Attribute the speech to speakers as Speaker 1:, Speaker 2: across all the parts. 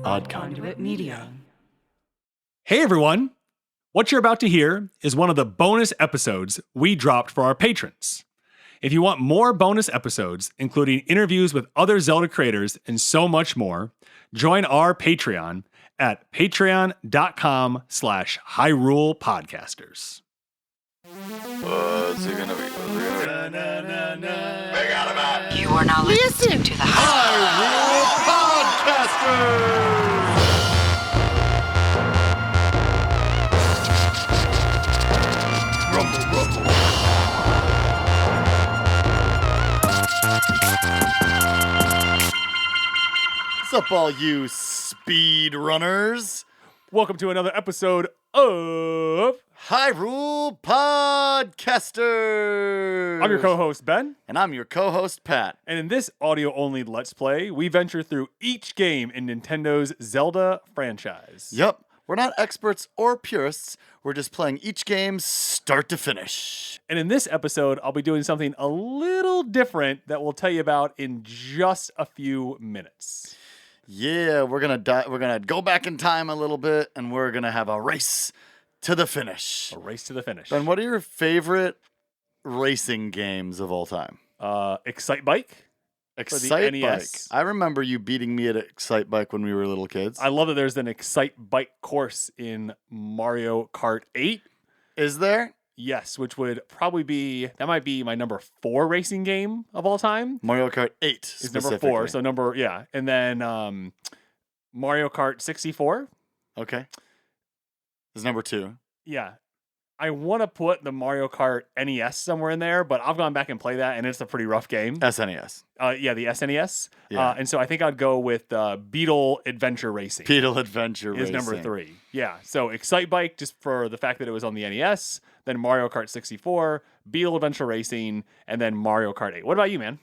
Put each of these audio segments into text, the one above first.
Speaker 1: Pod Conduit Media.
Speaker 2: Hey everyone! What you're about to hear is one of the bonus episodes we dropped for our patrons. If you want more bonus episodes, including interviews with other Zelda creators and so much more, join our Patreon at patreon.com/Hyrule Podcasters.
Speaker 3: What's it gonna be?
Speaker 1: You are now listening to the
Speaker 3: Hyrule Podcasters! Rumble, rumble. What's up, all you speed runners?
Speaker 2: Welcome to another episode of
Speaker 3: Hyrule Podcasters!
Speaker 2: I'm your co-host, Ben.
Speaker 3: And I'm your co-host, Pat.
Speaker 2: And in this audio-only Let's Play, we venture through each game in Nintendo's Zelda franchise.
Speaker 3: Yep, we're not experts or purists. We're just playing each game start to finish.
Speaker 2: And in this episode, I'll be doing something a little different that we'll tell you about in just a few minutes.
Speaker 3: Yeah, we're gonna go back in time a little bit, and we're gonna have a race to the finish.
Speaker 2: A race to the finish.
Speaker 3: Ben, what are your favorite racing games of all time?
Speaker 2: Excite Bike.
Speaker 3: Excite Bike.
Speaker 2: NES.
Speaker 3: I remember you beating me at Excite Bike when we were little kids.
Speaker 2: I love that there's an Excite Bike course in Mario Kart 8.
Speaker 3: Is there?
Speaker 2: Yes, which would probably be, that might be my number 4 racing game of all time.
Speaker 3: Mario Kart 8
Speaker 2: Is number 4, so yeah. And then Mario Kart 64.
Speaker 3: Okay. Is number 2.
Speaker 2: Yeah. I want to put the Mario Kart NES somewhere in there, but I've gone back and played that, and it's a pretty rough game.
Speaker 3: SNES.
Speaker 2: Yeah, the SNES.
Speaker 3: Yeah.
Speaker 2: And so I think I'd go with Beetle Adventure Racing.
Speaker 3: Beetle Adventure
Speaker 2: is
Speaker 3: Racing.
Speaker 2: number 3. Yeah, so Excite Bike, just for the fact that it was on the NES, then Mario Kart 64, Beetle Adventure Racing, and then Mario Kart 8. What about you, man?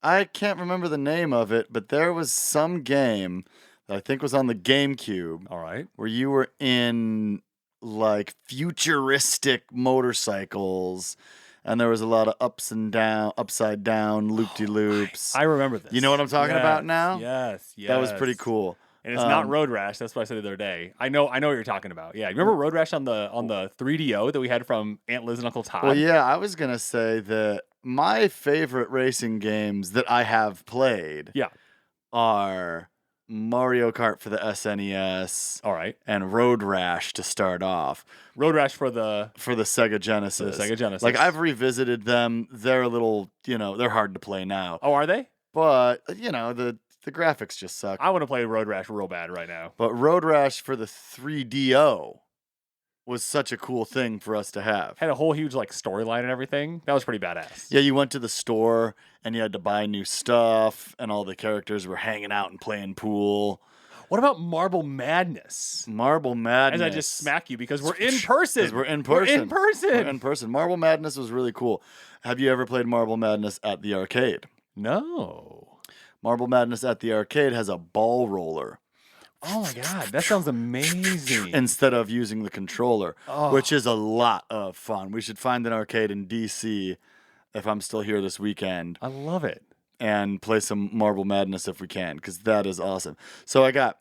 Speaker 3: I can't remember the name of it, but there was some game that I think was on the GameCube.
Speaker 2: All right.
Speaker 3: Where you were in like futuristic motorcycles, and there was a lot of upside down, loop-de-loops.
Speaker 2: I remember this.
Speaker 3: You know what I'm talking about now?
Speaker 2: Yes.
Speaker 3: That was pretty cool.
Speaker 2: And it's not Road Rash. That's what I said the other day. I know what you're talking about. Yeah, remember Road Rash on the 3DO that we had from Aunt Liz and Uncle Todd?
Speaker 3: Well, yeah, I was gonna say that my favorite racing games that I have played, are Mario Kart for the SNES,
Speaker 2: all right,
Speaker 3: and Road Rash to start off.
Speaker 2: Road Rash for the
Speaker 3: Sega Genesis.
Speaker 2: For the Sega Genesis.
Speaker 3: Like, I've revisited them. They're a little, they're hard to play now.
Speaker 2: Oh, are they?
Speaker 3: But the graphics just suck.
Speaker 2: I want to play Road Rash real bad right now.
Speaker 3: But Road Rash for the 3DO was such a cool thing for us to have.
Speaker 2: Had a whole huge storyline and everything. That was pretty badass.
Speaker 3: Yeah, you went to the store and you had to buy new stuff, and all the characters were hanging out and playing pool.
Speaker 2: What about Marble Madness?
Speaker 3: Marble Madness.
Speaker 2: As I just smack you because we're in person.
Speaker 3: Because we're in person.
Speaker 2: We're
Speaker 3: in person. Marble Madness was really cool. Have you ever played Marble Madness at the arcade?
Speaker 2: No.
Speaker 3: Marble Madness at the arcade has a ball roller.
Speaker 2: Oh my god, that sounds amazing.
Speaker 3: Instead of using the controller, which is a lot of fun. We should find an arcade in DC if I'm still here this weekend.
Speaker 2: I love it.
Speaker 3: And play some Marble Madness if we can, because that is awesome. So I got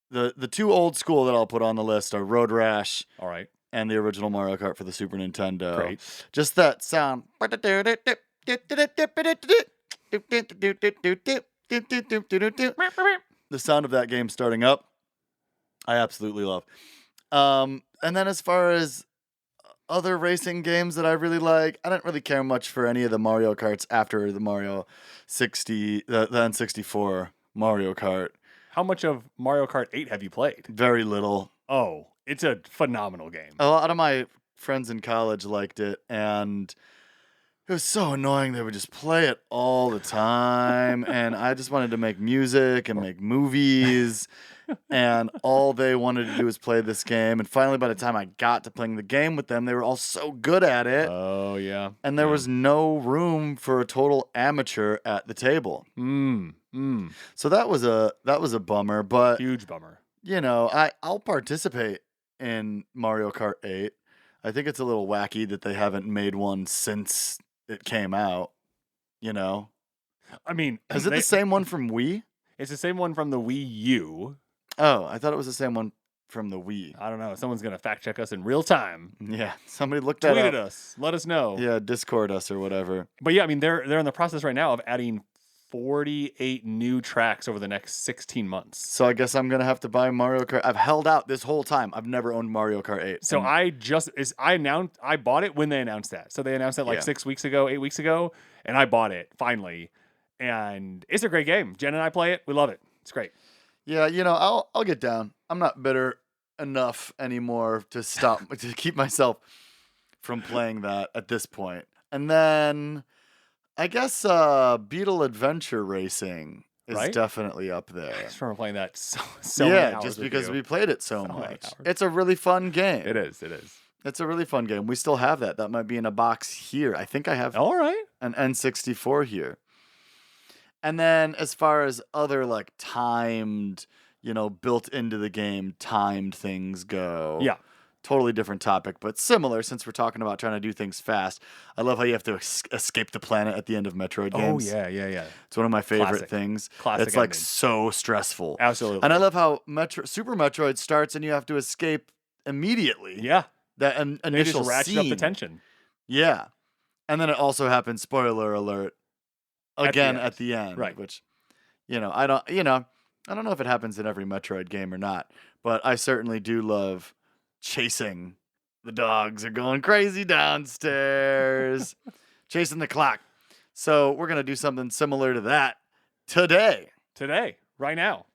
Speaker 3: the 2 old school that I'll put on the list are Road Rash.
Speaker 2: All right.
Speaker 3: And the original Mario Kart for the Super Nintendo.
Speaker 2: Great.
Speaker 3: Just that sound. The sound of that game starting up, I absolutely love. And then as far as other racing games that I really like, I didn't really care much for any of the Mario Karts after the Mario 60, the N64 Mario Kart.
Speaker 2: How much of Mario Kart 8 have you played?
Speaker 3: Very little.
Speaker 2: Oh, it's a phenomenal game.
Speaker 3: A lot of my friends in college liked it, and it was so annoying. They would just play it all the time, and I just wanted to make music and make movies, and all they wanted to do was play this game. And finally, by the time I got to playing the game with them, they were all so good at it.
Speaker 2: Oh, yeah.
Speaker 3: And there was no room for a total amateur at the table. So that was a bummer, but
Speaker 2: huge bummer.
Speaker 3: I'll participate in Mario Kart 8. I think it's a little wacky that they haven't made one since it came out,
Speaker 2: I mean,
Speaker 3: is it the same one from Wii?
Speaker 2: It's the same one from the Wii U.
Speaker 3: Oh, I thought it was the same one from the Wii.
Speaker 2: I don't know. Someone's going to fact check us in real time.
Speaker 3: Yeah, somebody looked that
Speaker 2: Tweeted
Speaker 3: up.
Speaker 2: us. Let us know.
Speaker 3: Yeah, Discord us or whatever.
Speaker 2: But yeah, I mean, they're in the process right now of adding 48 new tracks over the next 16 months.
Speaker 3: So I guess I'm gonna have to buy Mario Kart. I've held out this whole time. I've never owned Mario Kart 8.
Speaker 2: So
Speaker 3: And
Speaker 2: I bought it when they announced that. So they announced it like 6 weeks ago, 8 weeks ago, and I bought it finally. And it's a great game. Jen and I play it. We love it. It's great.
Speaker 3: yeah, I'll get down. I'm not bitter enough anymore to stop to keep myself from playing that at this point. And then I guess Beetle Adventure Racing is
Speaker 2: Right?
Speaker 3: definitely up there.
Speaker 2: I just remember playing that so many hours
Speaker 3: just
Speaker 2: with
Speaker 3: because
Speaker 2: you.
Speaker 3: we played it so
Speaker 2: many
Speaker 3: much.
Speaker 2: hours.
Speaker 3: It's a really fun game.
Speaker 2: It is.
Speaker 3: It's a really fun game. We still have that. That might be in a box here. I think I have
Speaker 2: All right.
Speaker 3: an N64 here. And then as far as other like timed, built into the game, timed things go.
Speaker 2: Yeah.
Speaker 3: Totally different topic, but similar since we're talking about trying to do things fast. I love how you have to escape the planet at the end of Metroid games.
Speaker 2: Oh, yeah.
Speaker 3: It's one of my favorite
Speaker 2: Classic.
Speaker 3: things.
Speaker 2: Classic
Speaker 3: It's like
Speaker 2: ending.
Speaker 3: so stressful.
Speaker 2: Absolutely.
Speaker 3: And I love how Super Metroid starts and you have to escape immediately.
Speaker 2: Yeah.
Speaker 3: That
Speaker 2: They
Speaker 3: initial
Speaker 2: just ratchet
Speaker 3: scene.
Speaker 2: up the tension.
Speaker 3: Yeah. And then it also happens, spoiler alert, again
Speaker 2: end.
Speaker 3: at the end.
Speaker 2: Right.
Speaker 3: Which, I don't know if it happens in every Metroid game or not, but I certainly do love chasing. The dogs are going crazy downstairs, chasing the clock. So we're going to do something similar to that today.
Speaker 2: Right now.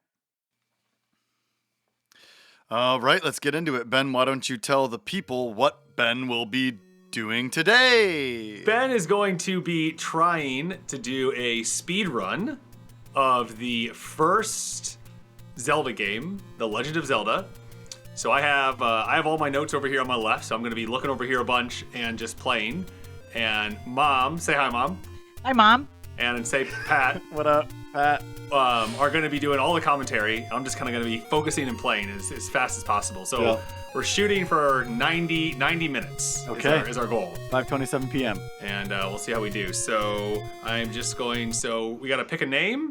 Speaker 3: All right, let's get into it. Ben, why don't you tell the people what Ben will be doing today?
Speaker 2: Ben is going to be trying to do a speed run of the first Zelda game, The Legend of Zelda. So I have all my notes over here on my left, so I'm going to be looking over here a bunch and just playing. And Mom, say hi, Mom.
Speaker 4: Hi, Mom.
Speaker 2: And say Pat.
Speaker 3: What up, Pat?
Speaker 2: Are going to be doing all the commentary. I'm just kind of going to be focusing and playing as fast as possible. So
Speaker 3: Yeah.
Speaker 2: we're shooting for 90 minutes.
Speaker 3: Okay.
Speaker 2: Is our goal.
Speaker 3: 5:27 p.m.
Speaker 2: And we'll see how we do. So I'm just going. So we got to pick a name.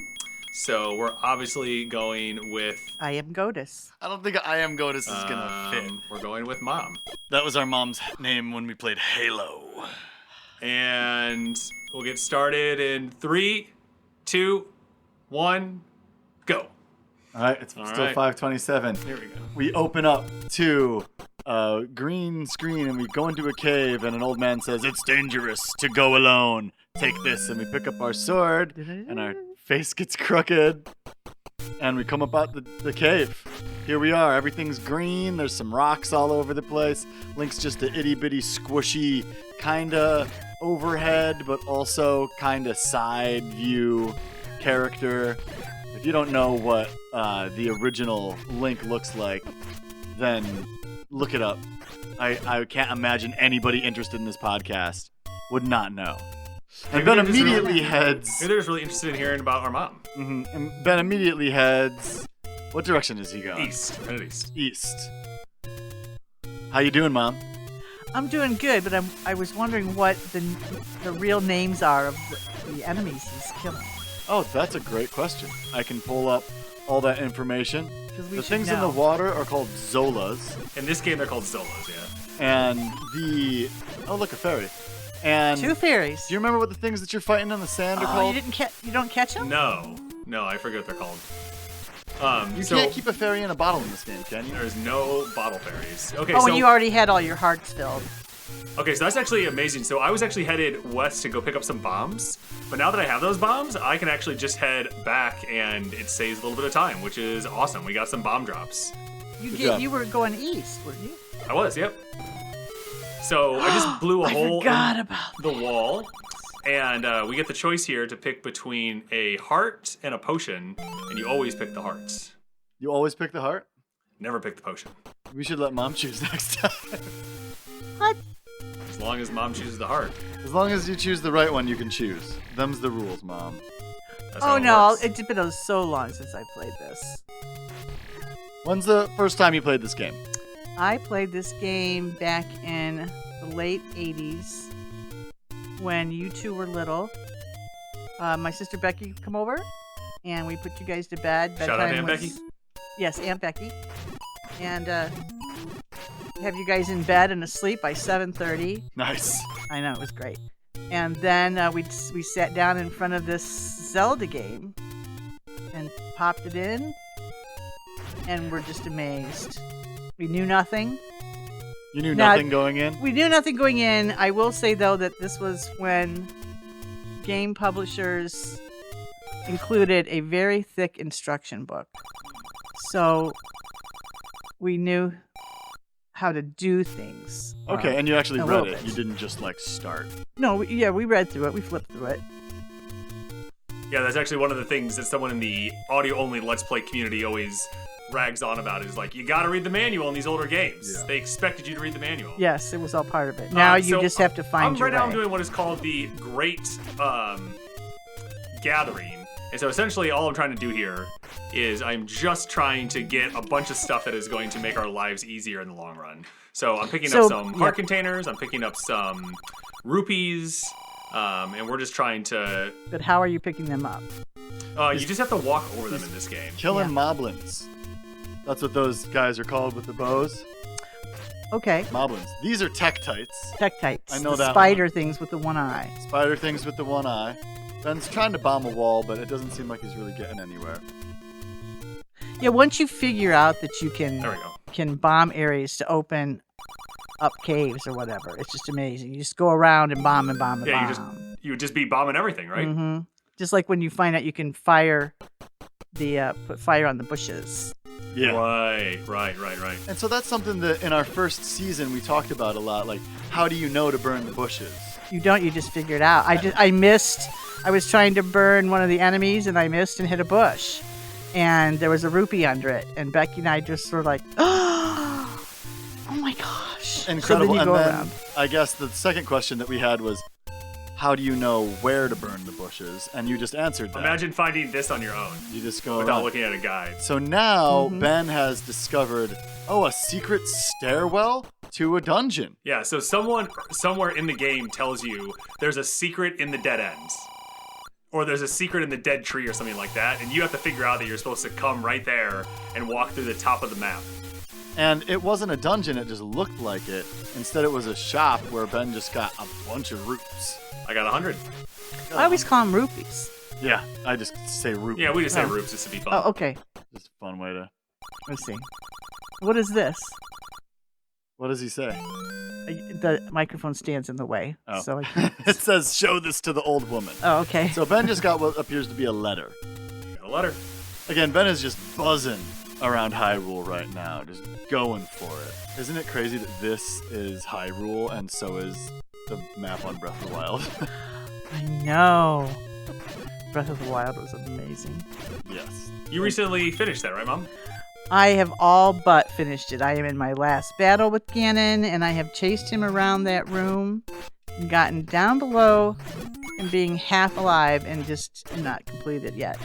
Speaker 2: So we're obviously going with.
Speaker 4: I am Godus.
Speaker 3: I don't think I Am Godus is gonna fit.
Speaker 2: We're going with Mom.
Speaker 3: That was our mom's name when we played Halo.
Speaker 2: And we'll get started in 3, 2, 1, go.
Speaker 3: All right, it's
Speaker 2: All
Speaker 3: still
Speaker 2: right.
Speaker 3: 5:27.
Speaker 2: Here we go.
Speaker 3: We open up to a green screen and we go into a cave and an old man says, "It's dangerous to go alone. Take this." And we pick up our sword and our face gets crooked and we come up out the cave. Here we are. Everything's green. There's some rocks all over the place. Link's just a itty bitty squishy kinda overhead but also kinda side view character. If you don't know what the original Link looks like, then look it up. I can't imagine anybody interested in this podcast would not know. And Ben immediately heads.
Speaker 2: Maybe they're just really interested in hearing about our mom.
Speaker 3: And Ben immediately heads. What direction is he going?
Speaker 2: East. Headed east.
Speaker 3: East. How you doing, Mom?
Speaker 4: I'm doing good, but I was wondering what the real names are of the enemies he's killing.
Speaker 3: Oh, that's a great question. I can pull up all that information.
Speaker 4: 'Cause we
Speaker 3: The
Speaker 4: should
Speaker 3: things in
Speaker 4: know.
Speaker 3: the water are called Zolas.
Speaker 2: In this game, they're called Zolos, yeah.
Speaker 3: And oh, look, a fairy. And
Speaker 4: 2 fairies.
Speaker 3: do you remember what the things that you're fighting on the sand are
Speaker 4: Oh,
Speaker 3: called?
Speaker 4: you don't catch them?
Speaker 2: No, I forget what they're called.
Speaker 3: You
Speaker 2: So
Speaker 3: can't keep a fairy in a bottle in this game, can you?
Speaker 2: there's no bottle fairies. Okay,
Speaker 4: Oh,
Speaker 2: so
Speaker 4: and you already had all your hearts filled.
Speaker 2: okay, so that's actually amazing. So I was actually headed west to go pick up some bombs, but now that I have those bombs, I can actually just head back, and it saves a little bit of time, which is awesome. We got some bomb drops.
Speaker 3: job.
Speaker 4: You were going east, weren't you?
Speaker 2: I was, yep. So I just blew a hole in
Speaker 4: forgot about
Speaker 2: the wall, and we get the choice here to pick between a heart and a potion, and you always pick the hearts.
Speaker 3: You always pick the heart?
Speaker 2: Never pick the potion.
Speaker 3: We should let Mom choose next time.
Speaker 4: What?
Speaker 2: As long as Mom chooses the heart.
Speaker 3: As long as you choose the right one, you can choose. Them's the rules, Mom.
Speaker 2: That's how
Speaker 4: Oh
Speaker 2: it
Speaker 4: no,
Speaker 2: works.
Speaker 4: it's been so long since I played this.
Speaker 3: When's the first time you played this game?
Speaker 4: I played this game back in the late 80s when you two were little. My sister Becky would come over and we put you guys to bed.
Speaker 2: Shout out to Aunt Becky.
Speaker 4: Yes, Aunt Becky. And have you guys in bed and asleep by 7:30.
Speaker 3: Nice.
Speaker 4: I know, it was great. And then we sat down in front of this Zelda game and popped it in, and we're just amazed. We knew nothing.
Speaker 3: You knew
Speaker 4: Now,
Speaker 3: nothing going in?
Speaker 4: We knew nothing going in. I will say, though, that this was when game publishers included a very thick instruction book. So we knew how to do things.
Speaker 3: Okay, and you actually
Speaker 4: a
Speaker 3: read
Speaker 4: little
Speaker 3: it.
Speaker 4: bit.
Speaker 3: You didn't just, like, start.
Speaker 4: No, we read through it. We flipped through it.
Speaker 2: Yeah, that's actually one of the things that someone in the audio-only Let's Play community always rags on about is like, you gotta read the manual in these older games.
Speaker 3: Yeah.
Speaker 2: They expected you to read the manual.
Speaker 4: Yes, it was all part of it. Now you
Speaker 2: so
Speaker 4: just have to find your
Speaker 2: right now I'm
Speaker 4: way.
Speaker 2: doing what is called the Great Gathering. And so essentially all I'm trying to do here is I'm just trying to get a bunch of stuff that is going to make our lives easier in the long run. So I'm picking up some heart containers, I'm picking up some rupees, and we're just trying to...
Speaker 4: But how are you picking them up?
Speaker 2: You just have to walk over them in this game.
Speaker 3: Killing moblins. That's what those guys are called with the bows.
Speaker 4: Okay.
Speaker 3: Moblins. These are Tektites.
Speaker 4: Tektites.
Speaker 3: I know
Speaker 4: the
Speaker 3: that
Speaker 4: spider things with the one eye.
Speaker 3: Spider things with the one eye. Ben's trying to bomb a wall, but it doesn't seem like he's really getting anywhere.
Speaker 4: Yeah, once you figure out that you
Speaker 2: There we go.
Speaker 4: can bomb areas to open up caves or whatever, it's just amazing. You just go around and bomb and bomb and
Speaker 2: Yeah,
Speaker 4: bomb.
Speaker 2: you would just be bombing everything, right?
Speaker 4: Mm-hmm. Just like when you find out you can fire put fire on the bushes.
Speaker 3: Yeah.
Speaker 2: Right.
Speaker 3: And so that's something that in our first season we talked about a lot. Like, how do you know to burn the bushes?
Speaker 4: You don't, you just figure it out. I missed. I was trying to burn one of the enemies and I missed and hit a bush. And there was a rupee under it. And Becky and I just were like, oh my gosh.
Speaker 3: Incredible.
Speaker 4: So then you
Speaker 3: And
Speaker 4: go
Speaker 3: then
Speaker 4: around.
Speaker 3: I guess the second question that we had was, how do you know where to burn the bushes? And you just answered that.
Speaker 2: Imagine finding this on your own
Speaker 3: You just go
Speaker 2: without
Speaker 3: around.
Speaker 2: looking at a guide.
Speaker 3: So now Ben has discovered, a secret stairwell to a dungeon.
Speaker 2: Yeah, so someone somewhere in the game tells you there's a secret in the dead ends. Or there's a secret in the dead tree or something like that, and you have to figure out that you're supposed to come right there and walk through the top of the map.
Speaker 3: And it wasn't a dungeon, it just looked like it. Instead, it was a shop where Ben just got a bunch of roots.
Speaker 2: I got 100.
Speaker 4: I always call them rupees.
Speaker 3: Yeah, I just say root.
Speaker 2: Yeah, we just say
Speaker 4: Oh.
Speaker 2: roots just to be fun.
Speaker 4: Oh, okay.
Speaker 3: Just a fun way to...
Speaker 4: Let's see. What is this?
Speaker 3: What does he say?
Speaker 4: The microphone stands in the way.
Speaker 3: Oh.
Speaker 4: So I can't.
Speaker 3: It says, show this to the old woman.
Speaker 4: Oh, okay.
Speaker 3: So Ben just got what appears to be a letter.
Speaker 2: Got a letter.
Speaker 3: Again, Ben is just buzzing around Hyrule right now, just going for it. Isn't it crazy that this is Hyrule and so is the map on Breath of the Wild?
Speaker 4: I know. Breath of the Wild was amazing.
Speaker 3: Yes.
Speaker 2: You recently finished that, right, Mom?
Speaker 4: I have all but finished it. I am in my last battle with Ganon, and I have chased him around that room and gotten down below and being half alive and just not completed yet.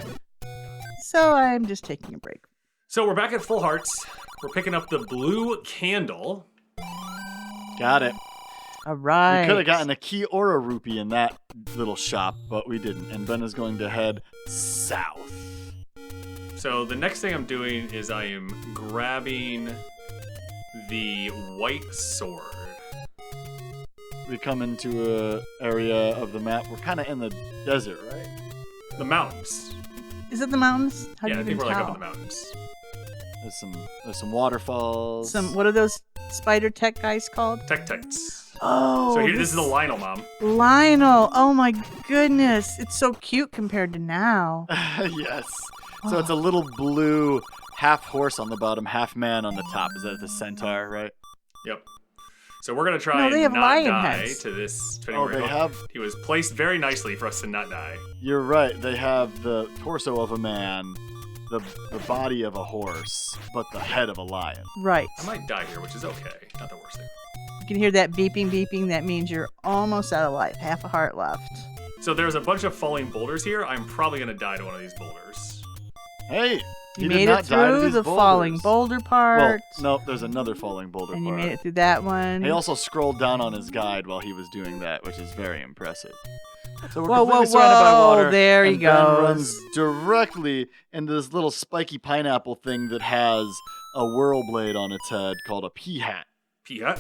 Speaker 4: So I'm just taking a break.
Speaker 2: So we're back at full hearts. We're picking up the blue candle.
Speaker 3: Got it.
Speaker 4: All right.
Speaker 3: We could have gotten a key or a rupee in that little shop, but we didn't. And Ben is going to head south.
Speaker 2: So the next thing I'm doing is I am grabbing the white sword.
Speaker 3: We come into a area of the map. We're kind of in the desert, right?
Speaker 2: The mountains.
Speaker 4: Is it the mountains? How
Speaker 2: Yeah,
Speaker 4: do
Speaker 2: I
Speaker 4: you
Speaker 2: think
Speaker 4: even
Speaker 2: we're like
Speaker 4: tell?
Speaker 2: up in the mountains.
Speaker 3: There's some waterfalls.
Speaker 4: What are those spider tech guys called?
Speaker 2: Tektites.
Speaker 4: Oh,
Speaker 2: So here, this is the Lionel, Mom.
Speaker 4: Lionel. Oh my goodness. It's so cute compared to now.
Speaker 3: Yes. So it's a little blue half horse on the bottom, half man on the top. Is that the centaur, right?
Speaker 2: Yep. So we're gonna try
Speaker 4: No, they
Speaker 2: and
Speaker 4: have
Speaker 2: not
Speaker 4: lion
Speaker 2: die
Speaker 4: heads.
Speaker 2: to this. depending
Speaker 3: Oh,
Speaker 2: where we
Speaker 3: they
Speaker 2: go.
Speaker 3: have.
Speaker 2: He was placed very nicely for us to not die.
Speaker 3: You're right. They have the torso of a man, the body of a horse, but the head of a lion.
Speaker 4: Right.
Speaker 2: I might die here, which is okay. Not the worst thing.
Speaker 4: You can hear that beeping. That means you're almost out of life. Half a heart left.
Speaker 2: So there's a bunch of falling boulders here. I'm probably gonna die to one of these boulders.
Speaker 3: Hey,
Speaker 4: You
Speaker 3: did
Speaker 4: made
Speaker 3: not
Speaker 4: it
Speaker 3: die to
Speaker 4: through
Speaker 3: these
Speaker 4: the falling
Speaker 3: boulders.
Speaker 4: boulder part.
Speaker 3: Well, no, there's another falling boulder
Speaker 4: and you
Speaker 3: part.
Speaker 4: made it through that one.
Speaker 3: He also scrolled down on his guide while he was doing that, which is very impressive. So we're
Speaker 4: Whoa,
Speaker 3: completely
Speaker 4: whoa,
Speaker 3: surrounded by
Speaker 4: whoa,
Speaker 3: water.
Speaker 4: there he
Speaker 3: and Ben
Speaker 4: goes.
Speaker 3: runs directly into this little spiky pineapple thing that has a whirl blade on its head called a pea hat.
Speaker 2: Pia.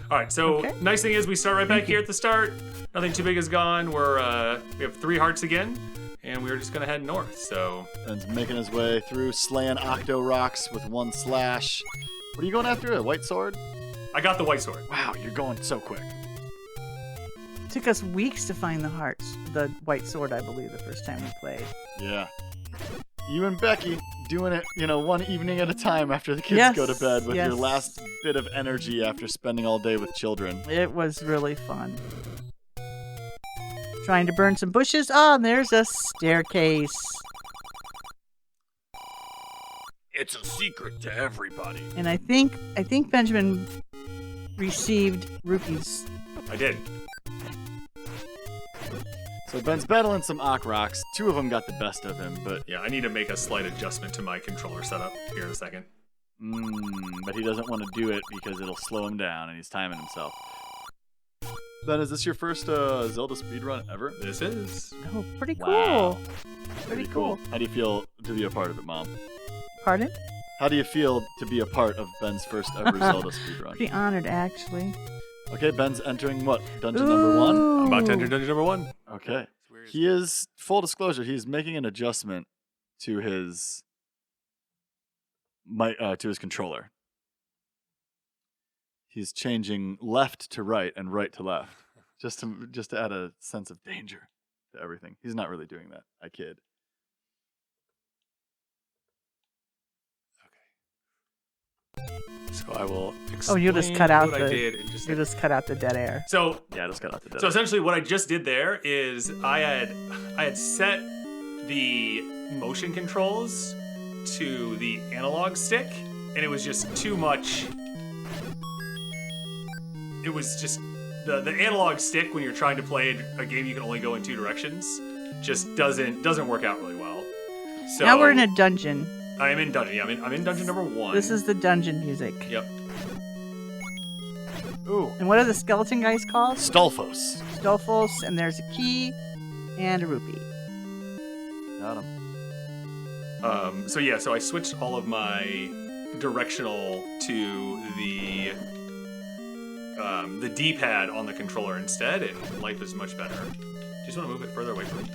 Speaker 2: All right, so
Speaker 4: Okay.
Speaker 2: nice thing is we start right back here at the start. Nothing too big is gone. We have 3 hearts again, and we're just gonna head north. So
Speaker 3: Ben's making his way through, slaying Octo Rocks with 1 slash. What are you going after? A white sword?
Speaker 2: I got the white sword.
Speaker 3: Wow, you're going so quick.
Speaker 4: It took us weeks to find the white sword, I believe, the first time we played.
Speaker 3: Yeah. You and Becky doing it, one evening at a time after the kids
Speaker 4: Yes,
Speaker 3: go to bed with your
Speaker 4: yes.
Speaker 3: last bit of energy after spending all day with children.
Speaker 4: It was really fun. Trying to burn some bushes. Oh, and there's a staircase.
Speaker 3: It's a secret to everybody.
Speaker 4: And I think Benjamin received rupees.
Speaker 2: I did.
Speaker 3: So Ben's battling some Ock Rocks. 2 of them got the best of him, but
Speaker 2: Yeah, I need to make a slight adjustment to my controller setup here in a second.
Speaker 3: but he doesn't want to do it because it'll slow him down and he's timing himself. Ben, is this your first Zelda speedrun ever?
Speaker 2: This is.
Speaker 4: Oh, pretty cool.
Speaker 3: Wow.
Speaker 4: Pretty cool.
Speaker 3: How do you feel to be a part of it, Mom?
Speaker 4: Pardon?
Speaker 3: How do you feel to be a part of Ben's first ever Zelda speedrun?
Speaker 4: Pretty honored, actually.
Speaker 3: Okay, Ben's entering what? Dungeon number 1?
Speaker 2: I'm about to enter dungeon number 1.
Speaker 3: Okay. He is, full disclosure, he's making an adjustment to his controller. He's changing left to right and right to left, just to add a sense of danger to everything. He's not really doing that. I kid.
Speaker 2: So I will.
Speaker 4: Oh, you just
Speaker 2: explain
Speaker 4: cut out
Speaker 2: what I
Speaker 4: the-
Speaker 2: did in just a
Speaker 4: You just cut out the dead air.
Speaker 2: So
Speaker 3: Yeah, I just got out the dead.
Speaker 2: So essentially, what I just did there is I had set the motion controls to the analog stick, and it was just too much. It was just the analog stick when you're trying to play a game you can only go in 2 directions just doesn't work out really well. So
Speaker 4: Now we're in a dungeon.
Speaker 2: I am in dungeon. Yeah, I'm in dungeon number 1.
Speaker 4: This is the dungeon music.
Speaker 2: Yep.
Speaker 3: Ooh.
Speaker 4: And what are the skeleton guys called?
Speaker 3: Stolfos.
Speaker 4: Stolfos, and there's a key and a rupee.
Speaker 3: Got him.
Speaker 2: So I switched all of my directional to the D-pad on the controller instead, and life is much better. Do you just want to move it further away from me?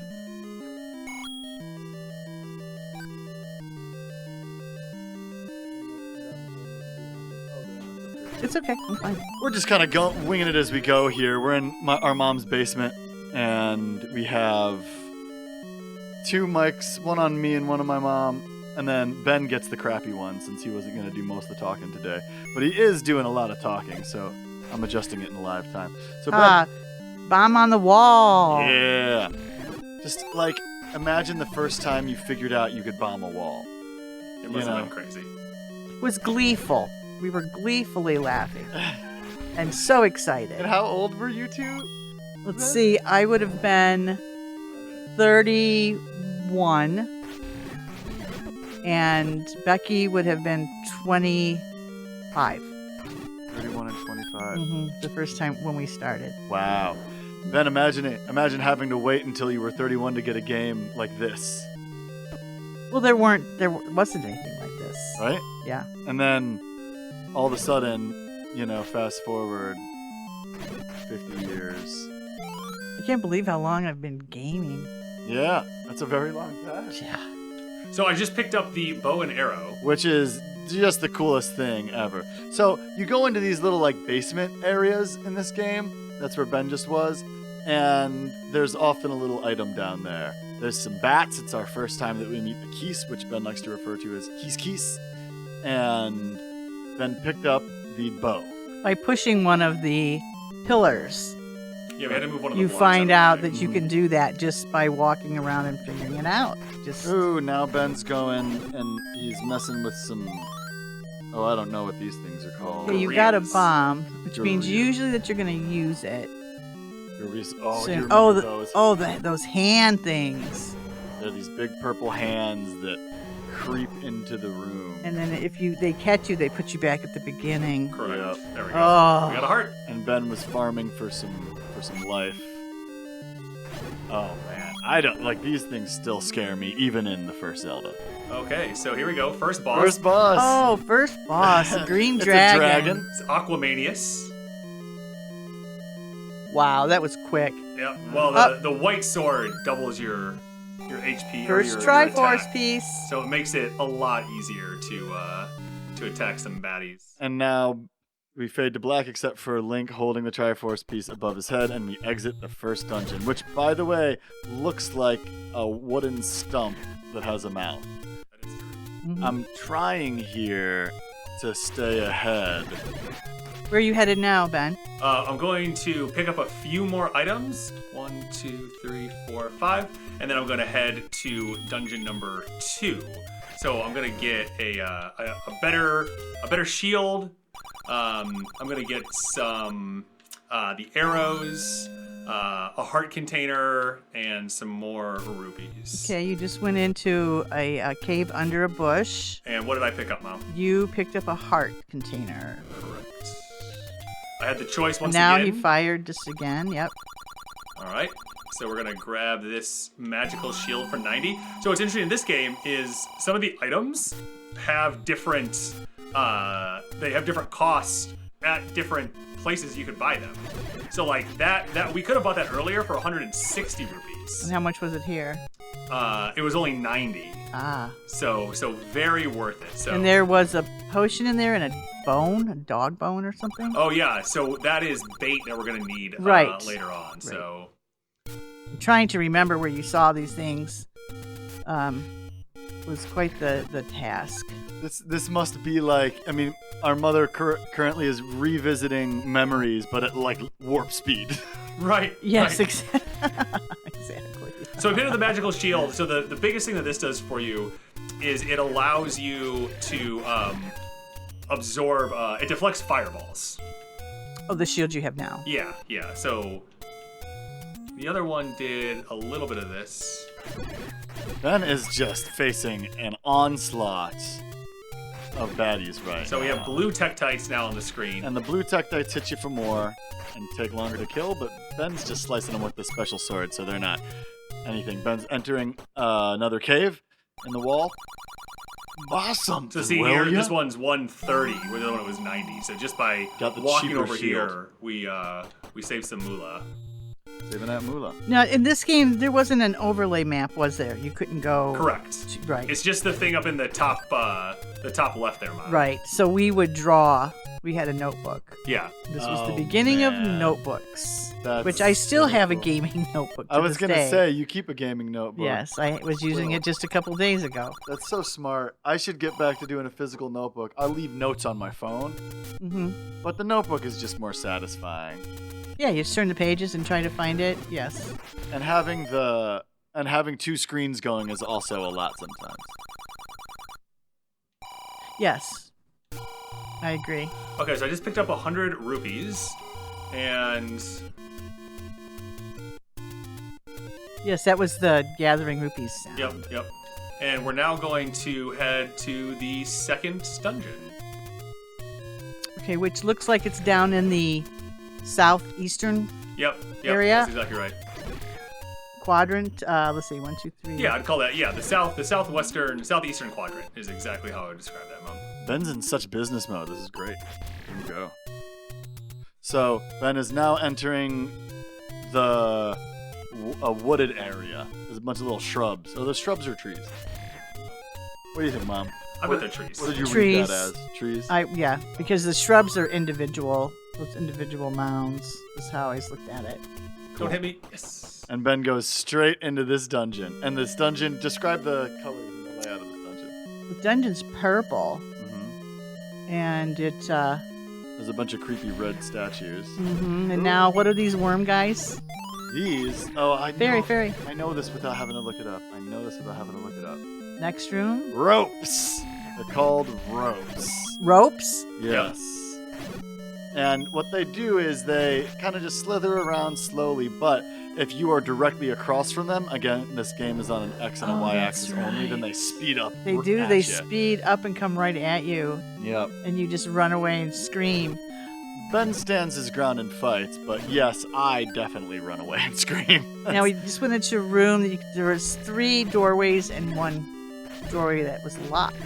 Speaker 4: It's okay. I'm fine.
Speaker 3: We're just kind of winging it as we go here. We're in our mom's basement, and we have 2 mics, one on me and one on my mom. And then Ben gets the crappy one since he wasn't going to do most of the talking today. But he is doing a lot of talking, so I'm adjusting it in live time. So Ben,
Speaker 4: Bomb on the wall.
Speaker 3: yeah. Just like imagine the first time you figured out you could bomb a wall.
Speaker 2: It must have been crazy.
Speaker 4: It was gleeful. We were gleefully laughing and so excited.
Speaker 3: And how old were you 2?
Speaker 4: Let's see. I would have been 31, and Becky would have been 25.
Speaker 3: 31 and 25.
Speaker 4: The first time when we started.
Speaker 3: Wow. Ben, imagine it. Imagine having to wait until you were 31 to get a game like this,
Speaker 4: Well, there wasn't anything like this.
Speaker 3: right?
Speaker 4: Yeah.
Speaker 3: And then all of a sudden, fast forward 50 years.
Speaker 4: I can't believe how long I've been gaming.
Speaker 3: Yeah, that's a very long time.
Speaker 4: Yeah.
Speaker 2: So I just picked up the bow and arrow.
Speaker 3: Which is just the coolest thing ever. So you go into these little basement areas in this game. That's where Ben just was. And there's often a little item down there. There's some bats. It's our first time that we meet the Keese, which Ben likes to refer to as Keese. And Ben picked up the bow.
Speaker 4: By pushing one of the pillars,
Speaker 2: Yeah, we had to move one of the
Speaker 4: you
Speaker 2: blocks
Speaker 4: find
Speaker 2: out
Speaker 4: out
Speaker 2: of the
Speaker 4: that
Speaker 2: way.
Speaker 4: you can do that just by walking around and figuring it out. Just
Speaker 3: Ooh, now Ben's going and he's messing with some... Oh, I don't know what these things are called.
Speaker 4: okay, you got a
Speaker 2: Koreans.
Speaker 4: bomb, which means
Speaker 3: Koreans.
Speaker 4: usually that you're going to use it
Speaker 3: Oh, you
Speaker 4: soon.
Speaker 3: remember those.
Speaker 4: Those hand things.
Speaker 3: They're these big purple hands that creep into the room.
Speaker 4: And then if they catch you, they put you back at the beginning.
Speaker 2: Correct.
Speaker 3: Yep.
Speaker 2: There we go.
Speaker 4: Oh.
Speaker 2: We got a heart.
Speaker 3: And Ben was farming for some life. Oh man, I don't like these things. Still scare me, even in the first Zelda.
Speaker 2: Okay, so here we go. First boss.
Speaker 3: First boss.
Speaker 4: Oh, first boss, a green
Speaker 3: It's
Speaker 4: dragon.
Speaker 3: a dragon.
Speaker 2: It's Aquamanius.
Speaker 4: Wow, that was quick.
Speaker 2: Yep. Well, the white sword doubles your HP. or
Speaker 4: First
Speaker 2: your
Speaker 4: Triforce
Speaker 2: attack.
Speaker 4: piece.
Speaker 2: So it makes it a lot easier to attack some baddies.
Speaker 3: And now we fade to black, except for Link holding the Triforce piece above his head, and we exit the first dungeon, which, by the way, looks like a wooden stump that has a mouth.
Speaker 2: That is true.
Speaker 4: Mhm.
Speaker 3: I'm trying here to stay ahead.
Speaker 4: Where are you headed now, Ben?
Speaker 2: I'm going to pick up a few more items. 1, 2, 3, 4, 5. And then I'm going to head to dungeon number 2. So I'm going to get a better shield. I'm going to get some the arrows, a heart container, and some more rupees.
Speaker 4: Okay, you just went into a cave under a bush.
Speaker 2: And what did I pick up, Mom?
Speaker 4: You picked up a heart container.
Speaker 2: Correct. I had the choice once
Speaker 4: Now
Speaker 2: again.
Speaker 4: he fired just again. Yep.
Speaker 2: All right. So we're going to grab this magical shield for 90. So what's interesting in this game is some of the items have different costs at different places you could buy them. So like that we could have bought that earlier for 160 rupees.
Speaker 4: And how much was it here?
Speaker 2: It was only 90.
Speaker 4: Ah.
Speaker 2: So very worth it. So
Speaker 4: And there was a potion in there and a bone, a dog bone or something.
Speaker 2: Oh yeah, so that is bait that we're gonna need
Speaker 4: Right.
Speaker 2: later on. So
Speaker 4: I'm trying to remember where you saw these things. Was quite the task.
Speaker 3: This must be like, I mean, our mother currently is revisiting memories, but at like warp speed.
Speaker 2: right.
Speaker 4: Yes,
Speaker 2: right.
Speaker 4: exactly.
Speaker 2: So we picked up the magical shield. So the biggest thing that this does for you is it allows you to absorb. It deflects fireballs.
Speaker 4: Oh, the shield you have now.
Speaker 2: Yeah. So the other one did a little bit of this.
Speaker 3: Ben is just facing an onslaught of baddies right
Speaker 2: So we
Speaker 3: now.
Speaker 2: have blue Tektites now on the screen.
Speaker 3: And the blue Tektites hit you for more and take longer to kill, but Ben's just slicing them with the special sword, so they're not anything. Ben's entering another cave in the wall. Awesome.
Speaker 2: So see here, this one's 130, where the other one was 90. So just by
Speaker 3: Got the
Speaker 2: walking
Speaker 3: cheaper
Speaker 2: over
Speaker 3: shield.
Speaker 2: here, we saved some moolah.
Speaker 3: Saving that moolah.
Speaker 4: Now, in this game, there wasn't an overlay map, was there? You couldn't go.
Speaker 2: Correct.
Speaker 4: Right.
Speaker 2: It's just the thing up in the top left there, Mom.
Speaker 4: Right. So we would draw. We had a notebook.
Speaker 2: Yeah.
Speaker 4: This was
Speaker 3: Oh,
Speaker 4: the beginning of
Speaker 3: man.
Speaker 4: notebooks,
Speaker 3: That's
Speaker 4: which I still
Speaker 3: so
Speaker 4: have a
Speaker 3: cool.
Speaker 4: gaming notebook. To
Speaker 3: I was
Speaker 4: this
Speaker 3: gonna
Speaker 4: day.
Speaker 3: say, you keep a gaming notebook.
Speaker 4: Yes, I was using it just a couple days ago.
Speaker 3: That's so smart. I should get back to doing a physical notebook. I leave notes on my phone,
Speaker 4: Hmm.
Speaker 3: but the notebook is just more satisfying.
Speaker 4: Yeah, you just turn the pages and try to find it. Yes.
Speaker 3: And having two screens going is also a lot sometimes.
Speaker 4: Yes. I agree.
Speaker 2: Okay, so I just picked up 100 rupees, and
Speaker 4: Yes, that was the gathering rupees sound.
Speaker 2: yep. And we're now going to head to the second dungeon.
Speaker 4: Okay, which looks like it's down in the southeastern
Speaker 2: Yep.
Speaker 4: Area?
Speaker 2: That's exactly right.
Speaker 4: quadrant. Let's see, 1, 2, 3.
Speaker 2: Yeah, I'd call that the southeastern quadrant is exactly how I would describe that, Mom.
Speaker 3: Ben's in such business mode. This is great. Here we go. So Ben is now entering a wooded area. There's a bunch of little shrubs. Oh, those shrubs are trees. What do you think, Mom?
Speaker 2: I bet they're trees.
Speaker 3: What did you read
Speaker 4: Trees.
Speaker 3: that as? Trees?
Speaker 4: Yeah, because the shrubs are individual. Those individual mounds is how I looked at it.
Speaker 2: Don't hit me. Yes.
Speaker 3: And Ben goes straight into this dungeon. And this dungeon, describe the colors and the layout of this dungeon.
Speaker 4: The dungeon's purple, and
Speaker 3: There's a bunch of creepy red statues.
Speaker 4: and now what are these worm guys?
Speaker 3: These, I know.
Speaker 4: Fairy.
Speaker 3: I know this without having to look it up.
Speaker 4: Next room.
Speaker 3: Ropes. They're called ropes.
Speaker 4: Ropes.
Speaker 3: Yes. And what they do is they kind of just slither around slowly, but if you are directly across from them, again, this game is on an X and a
Speaker 4: Oh,
Speaker 3: Y
Speaker 4: that's
Speaker 3: axis only,
Speaker 4: right.
Speaker 3: then they speed up.
Speaker 4: They do.
Speaker 3: at
Speaker 4: They
Speaker 3: ya.
Speaker 4: speed up and come right at you,
Speaker 3: Yep.
Speaker 4: and you just run away and scream.
Speaker 3: Ben stands his ground and fights, but yes, I definitely run away and scream.
Speaker 4: Now we just went into a room. There was 3 doorways and 1 doorway that was locked.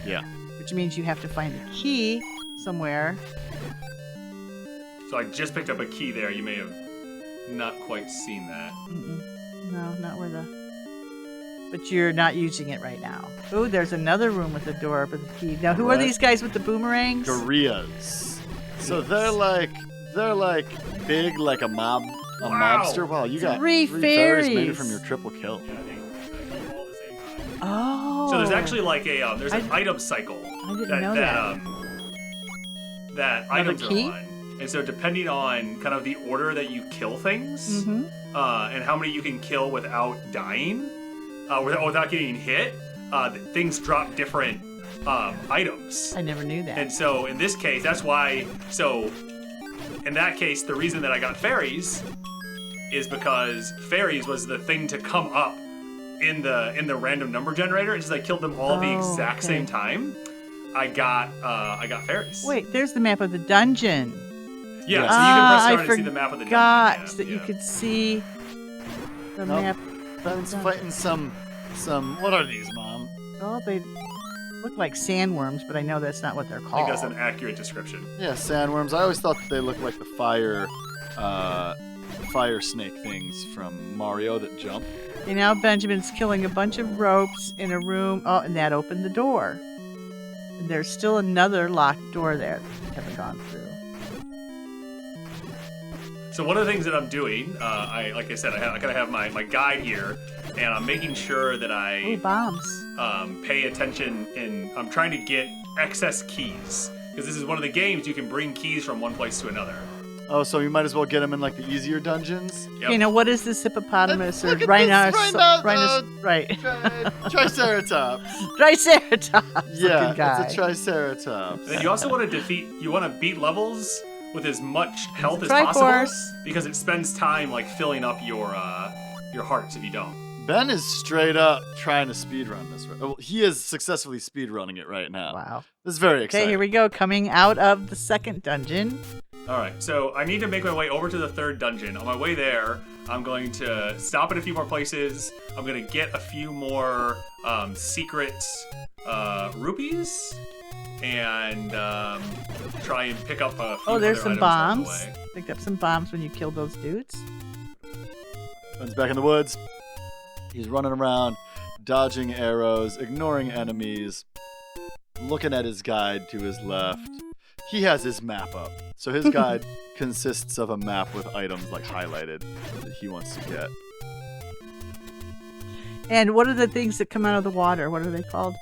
Speaker 3: Yeah.
Speaker 4: Which means you have to find a key somewhere.
Speaker 2: So I just picked up a key there. You may have not quite seen that.
Speaker 4: No, not where the... But you're not using it right now. Oh, there's another room with a door with a key. Now, who are these guys with the boomerangs?
Speaker 3: Gorillas. So they're like big, like a mobster. Wow, you got
Speaker 4: 3
Speaker 3: fairies maybe
Speaker 4: fairies.
Speaker 3: from your triple kill.
Speaker 2: Yeah, they all at the same time.
Speaker 4: Oh.
Speaker 2: So there's actually like there's an item cycle.
Speaker 4: I didn't know that.
Speaker 2: That
Speaker 4: Another
Speaker 2: items
Speaker 4: key?
Speaker 2: are on. And so depending on kind of the order that you kill things, and how many you can kill without dying, without getting hit, things drop different items.
Speaker 4: I never knew that.
Speaker 2: And so in this case, that's why. So in that case, the reason that I got fairies is because fairies was the thing to come up in the random number generator. And since I killed them all at the exact same time, I got fairies.
Speaker 4: Wait, there's the map of the dungeon.
Speaker 2: Yeah, so you can press
Speaker 4: I
Speaker 2: start and see the map of the
Speaker 4: forgot
Speaker 2: dungeon.
Speaker 4: that you could see the map.
Speaker 3: Ben's fighting some. What are these, Mom?
Speaker 4: Oh, they look like sandworms, but I know that's not what they're
Speaker 2: I
Speaker 4: called.
Speaker 2: think that's an accurate description.
Speaker 3: Yeah, sandworms. I always thought that they looked like the fire snake things from Mario that jump.
Speaker 4: Okay, now Benjamin's killing a bunch of ropes in a room. Oh, and that opened the door. And there's still another locked door there that we haven't gone through.
Speaker 2: So one of the things that I'm doing, like I said, I kind of have my guide here, and I'm making sure that I
Speaker 4: Ooh, bombs.
Speaker 2: pay attention, and I'm trying to get excess keys, because this is one of the games you can bring keys from one place to another.
Speaker 3: Oh, so you might as well get them in like the easier dungeons.
Speaker 2: Yep.
Speaker 4: You know, what is this hippopotamus or
Speaker 3: Look at
Speaker 4: right?
Speaker 3: Triceratops.
Speaker 4: Triceratops.
Speaker 3: Yeah,
Speaker 4: looking guy.
Speaker 3: it's a Triceratops.
Speaker 2: And then you also want to beat levels with as much health as
Speaker 4: Triforce.
Speaker 2: possible, because it spends time like filling up your hearts if you don't.
Speaker 3: Ben is straight up trying to speedrun this. Well, he is successfully speedrunning it right now.
Speaker 4: Wow.
Speaker 3: This is very exciting.
Speaker 4: Okay, here we go. Coming out of the second dungeon.
Speaker 2: All right, so I need to make my way over to the 3rd dungeon. On my way there, I'm going to stop at a few more places. I'm going to get a few more secret rupees and try and pick up a few
Speaker 4: Oh, there's
Speaker 2: other
Speaker 4: some
Speaker 2: items along the
Speaker 4: bombs.
Speaker 2: way.
Speaker 4: Picked up some bombs when you killed those dudes.
Speaker 3: Ben's back in the woods. He's running around, dodging arrows, ignoring enemies, looking at his guide to his left. He has his map up. So his guide consists of a map with items like highlighted that he wants to get.
Speaker 4: And what are the things that come out of the water? What are they called?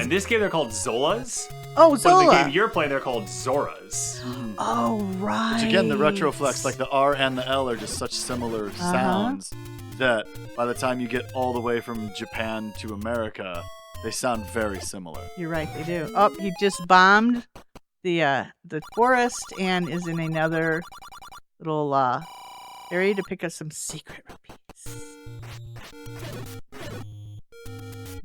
Speaker 2: In this game, they're called Zolas.
Speaker 4: Oh,
Speaker 2: But in the
Speaker 4: Zola.
Speaker 2: game you're playing, they're called Zoras.
Speaker 4: Oh, right.
Speaker 3: Which again, the retroflex, like the R and the L are just such similar sounds that by the time you get all the way from Japan to America, they sound very similar.
Speaker 4: You're right, they do. Oh, he just bombed the forest and is in another little area to pick up some secret rupees.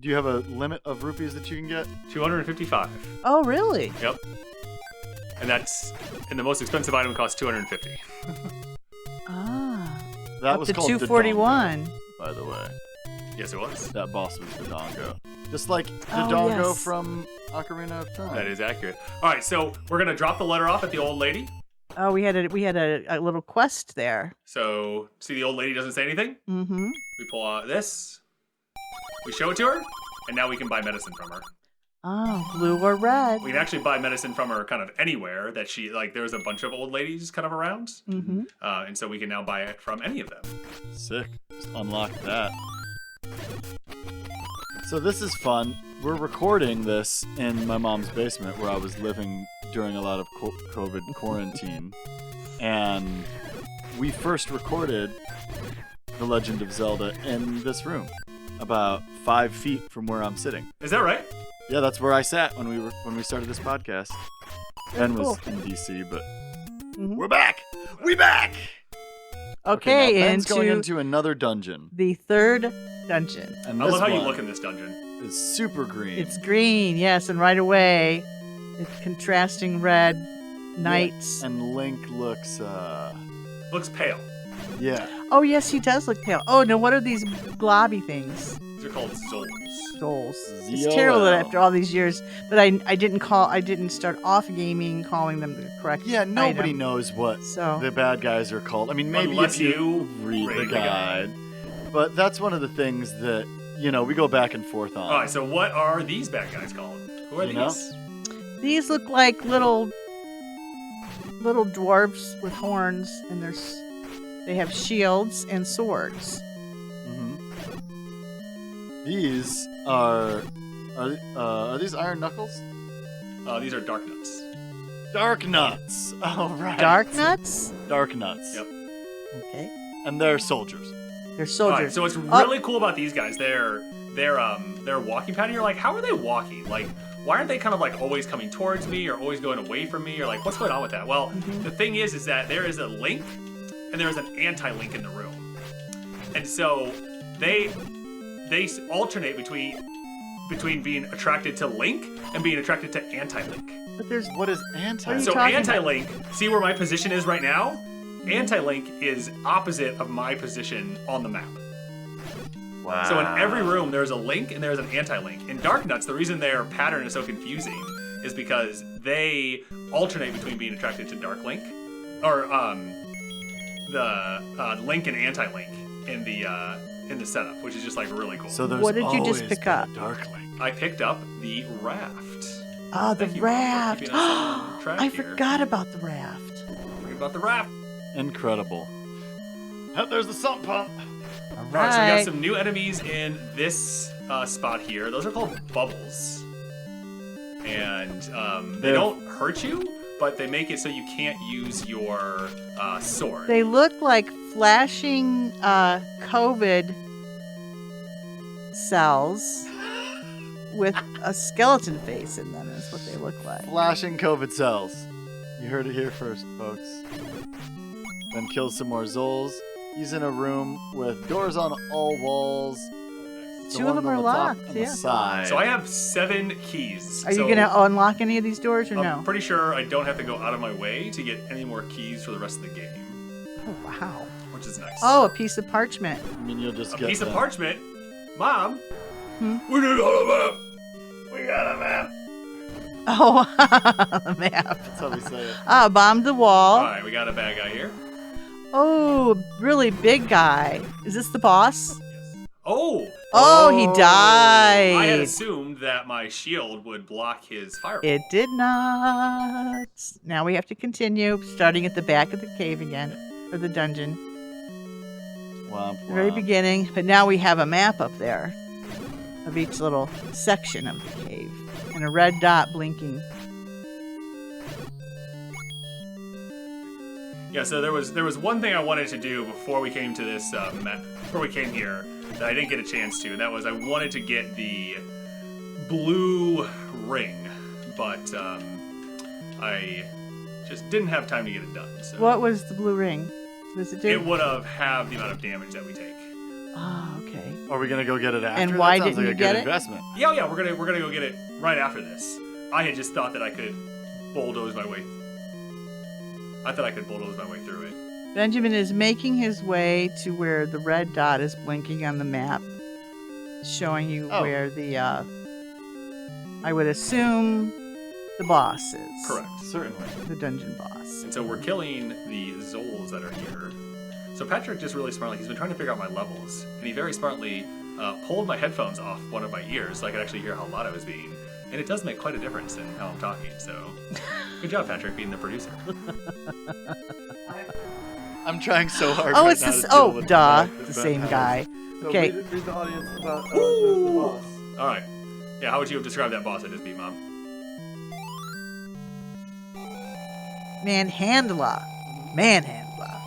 Speaker 3: Do you have a limit of rupees that you can get?
Speaker 2: 255.
Speaker 4: Oh, really?
Speaker 2: Yep. And the most expensive item costs 250.
Speaker 4: Ah.
Speaker 3: That
Speaker 4: Up
Speaker 3: was
Speaker 4: to
Speaker 3: called
Speaker 4: 241.
Speaker 3: Dodongo, by the way.
Speaker 2: Yes, it was.
Speaker 3: That boss was Dodongo. Just like the
Speaker 4: Oh,
Speaker 3: Dodongo
Speaker 4: yes.
Speaker 3: from Ocarina of Time.
Speaker 2: That is accurate. All right, so we're gonna drop the letter off at the old lady.
Speaker 4: Oh, we had a little quest there.
Speaker 2: So see, the old lady doesn't say anything.
Speaker 4: Mm-hmm.
Speaker 2: We pull out this. We show it to her, and now we can buy medicine from her.
Speaker 4: Oh, blue or red.
Speaker 2: We can actually buy medicine from her kind of anywhere that she like. There's a bunch of old ladies kind of around,
Speaker 4: Mm-hmm.
Speaker 2: and so we can now buy it from any of them.
Speaker 3: Sick. Just unlock that. So this is fun. We're recording this in my mom's basement where I was living during a lot of COVID quarantine. And we first recorded The Legend of Zelda in this room, about 5 feet from where I'm sitting.
Speaker 2: Is that right?
Speaker 3: Yeah, that's where I sat when we started this podcast. Ben was
Speaker 4: Cool.
Speaker 3: in DC, but
Speaker 4: Mhm.
Speaker 3: we're back. We back.
Speaker 4: Okay,
Speaker 3: now Ben's going
Speaker 4: into
Speaker 3: into another dungeon.
Speaker 4: the third dungeon.
Speaker 3: And
Speaker 2: I
Speaker 3: this
Speaker 2: love how you
Speaker 3: one
Speaker 2: look in this dungeon.
Speaker 3: is super green.
Speaker 4: It's green, yes, and right away, it's contrasting red knights.
Speaker 3: And Link looks,
Speaker 2: Looks pale.
Speaker 3: yeah.
Speaker 4: Oh, yes, he does look pale. Oh, no, what are these globby things?
Speaker 2: These are called Zols.
Speaker 4: Souls. It's
Speaker 3: ZOL.
Speaker 4: terrible that after all these years, but I didn't start off gaming calling them the correct
Speaker 3: Yeah, nobody
Speaker 4: item.
Speaker 3: knows what
Speaker 4: So
Speaker 3: the bad guys are called. I mean, maybe
Speaker 2: Unless
Speaker 3: if you
Speaker 2: you
Speaker 3: read
Speaker 2: read
Speaker 3: the
Speaker 2: the
Speaker 3: guide. But that's one of the things that, we go back and forth on.
Speaker 2: All right, so what are these bad guys called? Who are
Speaker 3: You know?
Speaker 2: these?
Speaker 4: these look like little dwarves with horns, and they have shields and swords.
Speaker 3: These are these Iron Knuckles?
Speaker 2: These are Dark Nuts.
Speaker 3: Dark Nuts. Oh, right.
Speaker 4: Dark nuts?
Speaker 3: Dark Nuts.
Speaker 2: Yep.
Speaker 4: Okay.
Speaker 3: And they're soldiers.
Speaker 4: They're
Speaker 2: All
Speaker 4: soldiers.
Speaker 2: right, so what's really cool about these guys, their walking pattern, you're like, how are they walking? Like, why aren't they kind of like always coming towards me or always going away from me, or like what's going on with that? Well, the thing is that there is a link and there is an anti-link in the room, and so they alternate between being attracted to Link and being attracted to anti-Link.
Speaker 4: But there's
Speaker 3: What is anti?
Speaker 4: What are you
Speaker 2: So
Speaker 4: talking
Speaker 2: anti-Link, see where my position is right now? Anti-Link is opposite of my position on the map.
Speaker 3: Wow.
Speaker 2: So in every room, there's a Link and there's an anti-Link. In Dark Nuts, the reason their pattern is so confusing is because they alternate between being attracted to Dark Link, or the Link and anti-Link in the setup, which is just like really cool.
Speaker 3: So there's
Speaker 4: What did you just
Speaker 3: always
Speaker 4: pick
Speaker 3: been a
Speaker 4: up?
Speaker 3: Dark Link.
Speaker 2: I picked up the raft.
Speaker 4: the
Speaker 2: Thank you, Mom, for
Speaker 4: raft.
Speaker 2: keeping us on track
Speaker 4: I
Speaker 2: here.
Speaker 4: forgot about the raft.
Speaker 2: Forget about the raft.
Speaker 3: Incredible. Oh, there's the sump pump.
Speaker 4: All
Speaker 2: All right, so we got
Speaker 4: right.
Speaker 2: some new enemies in this spot here. Those are called bubbles, and they
Speaker 3: They're-
Speaker 2: don't hurt you, but they make it so you can't use your sword.
Speaker 4: They look like flashing COVID cells with a skeleton face in them is what they look like.
Speaker 3: Flashing COVID cells. You heard it here first, folks. Then kills some more Zols. He's in a room with doors on all walls. The
Speaker 4: Two of
Speaker 3: one
Speaker 4: them
Speaker 3: on
Speaker 4: are
Speaker 3: the top
Speaker 4: locked,
Speaker 3: and the
Speaker 4: yeah.
Speaker 3: side.
Speaker 2: So I have 7 keys.
Speaker 4: Are you
Speaker 2: So
Speaker 4: going to unlock any of these doors or
Speaker 2: I'm
Speaker 4: no?
Speaker 2: pretty sure I don't have to go out of my way to get any more keys for the rest of the game,
Speaker 4: Oh, wow.
Speaker 2: which is nice.
Speaker 4: Oh, a piece of parchment.
Speaker 3: I mean, you'll just
Speaker 2: a
Speaker 3: get
Speaker 2: piece of
Speaker 3: the-
Speaker 2: parchment. Mom,
Speaker 4: Hmm?
Speaker 2: we need a map. We got a map.
Speaker 4: Oh, the map.
Speaker 3: That's how we say it.
Speaker 4: Bomb the wall.
Speaker 2: All right, we got a bad guy here.
Speaker 4: Oh, really big guy. Is this the boss?
Speaker 2: Oh,
Speaker 4: Oh, he
Speaker 3: Oh.
Speaker 4: died.
Speaker 2: I had assumed that my shield would block his fireball.
Speaker 4: It did not. Now we have to continue, starting at the back of the cave again, or the dungeon,
Speaker 3: Womp,
Speaker 4: the very
Speaker 3: womp.
Speaker 4: beginning. But now we have a map up there of each little section of the cave, and a red dot blinking.
Speaker 2: Yeah, so there was one thing I wanted to do before we came to this before we came here that I didn't get a chance to, and that was I wanted to get the blue ring, but I just didn't have time to get it done. So
Speaker 4: What was the blue ring? What does it do?
Speaker 2: it would have halved the amount of damage that we take.
Speaker 4: Oh, okay.
Speaker 3: Are we gonna go get it after?
Speaker 4: And why
Speaker 3: that sounds
Speaker 4: didn't
Speaker 3: like
Speaker 4: you
Speaker 3: a
Speaker 4: get
Speaker 3: good
Speaker 4: it?
Speaker 3: investment.
Speaker 2: Yeah, we're gonna go get it right after this. I had just thought that I could bulldoze my way. I thought I could bulldoze my way through it.
Speaker 4: Benjamin is making his way to where the red dot is blinking on the map, showing you
Speaker 3: Oh.
Speaker 4: where the, I would assume, the boss is.
Speaker 2: Correct.
Speaker 3: Certainly.
Speaker 4: The dungeon boss.
Speaker 2: And so we're killing the Zols that are here. So Patrick just really smartly, he's been trying to figure out my levels, and he very smartly pulled my headphones off one of my ears so I could actually hear how loud I was being. And it does make quite a difference in how I'm talking, so good job, Patrick, being the producer.
Speaker 3: I'm trying so hard.
Speaker 4: Oh,
Speaker 3: right
Speaker 4: it's
Speaker 3: now
Speaker 4: this.
Speaker 3: to deal
Speaker 4: Oh,
Speaker 3: with
Speaker 4: duh.
Speaker 3: fact that
Speaker 4: The
Speaker 3: Ben
Speaker 4: same
Speaker 3: has-
Speaker 4: guy.
Speaker 3: So
Speaker 4: Okay.
Speaker 3: read the audience about the boss.
Speaker 2: All right. Yeah, how would you have described that boss I just beat, Mom?
Speaker 4: Manhandla. Manhandla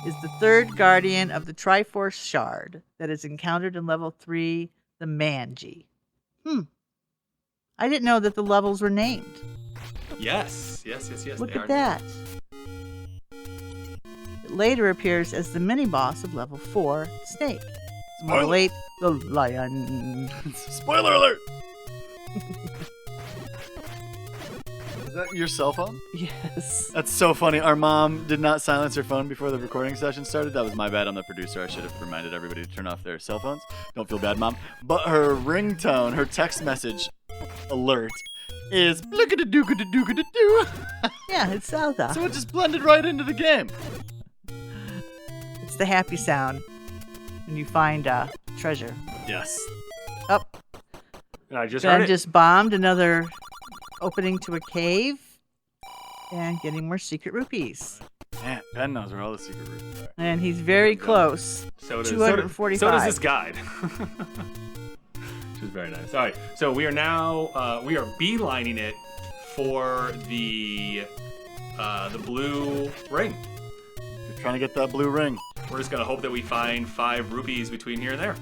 Speaker 4: is the third guardian of the Triforce Shard that is encountered in level 3, the Manji. I didn't know that the levels were named.
Speaker 2: Yes.
Speaker 4: Look
Speaker 2: they
Speaker 4: at
Speaker 2: are.
Speaker 4: that. It later appears as the mini-boss of level 4, Snake. More
Speaker 2: Spoiler.
Speaker 4: late, the Lion.
Speaker 3: Spoiler alert! Is that your cell phone?
Speaker 4: Yes.
Speaker 3: That's so funny. Our mom did not silence her phone before the recording session started. That was my bad. I'm the producer. I should have reminded everybody to turn off their cell phones. Don't feel bad, Mom. But her ringtone, her text message alert is look-a-da-doo-ka-da-doo-ka-da-doo.
Speaker 4: Yeah, it's Zelda.
Speaker 3: So it just blended right into the game.
Speaker 4: It's the happy sound when you find treasure.
Speaker 3: Yes.
Speaker 4: Up.
Speaker 2: I just heard
Speaker 4: Ben
Speaker 2: it.
Speaker 4: just bombed another opening to a cave and getting more secret rupees.
Speaker 3: Man, Ben knows where all the secret rooms are.
Speaker 4: And he's very close.
Speaker 2: So does
Speaker 4: 245.
Speaker 2: So does this guide. Which is very nice. All right, so we are now we are beelining it for the blue ring.
Speaker 3: You're trying to get that blue ring.
Speaker 2: We're just gonna hope that we find 5 rupees between here and there.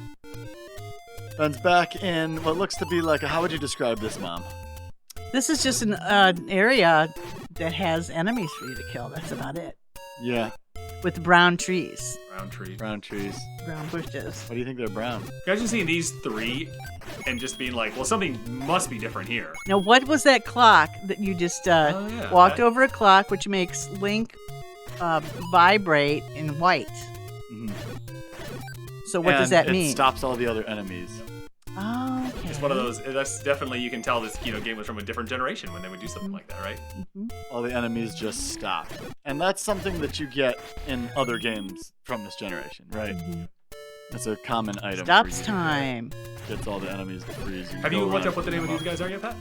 Speaker 3: Ben's back in what looks to be like how would you describe this, Mom?
Speaker 4: This is just an area that has enemies for you to kill. That's about it.
Speaker 3: Yeah.
Speaker 4: With brown trees,
Speaker 2: Brown tree.
Speaker 3: Brown trees.
Speaker 4: brown bushes.
Speaker 3: Why do you think they're brown?
Speaker 2: Imagine seeing these 3 and just being like, well, something must be different here.
Speaker 4: Now, what was that clock that you just
Speaker 2: yeah,
Speaker 4: walked
Speaker 2: that-
Speaker 4: over a clock, which makes Link vibrate in white?
Speaker 3: Mm-hmm.
Speaker 4: So what does that
Speaker 3: It
Speaker 4: mean?
Speaker 3: stops all the other enemies.
Speaker 4: Oh, okay.
Speaker 2: It's one of those. That's definitely, you can tell this game was from a different generation when they would do something like that, right?
Speaker 3: All the enemies just stop. And that's something that you get in other games from this generation, right? It's a common item.
Speaker 4: Stops
Speaker 3: for you.
Speaker 4: time.
Speaker 3: Gets all the enemies to freeze.
Speaker 2: Have you looked up what the name of these guys are yet, Pat?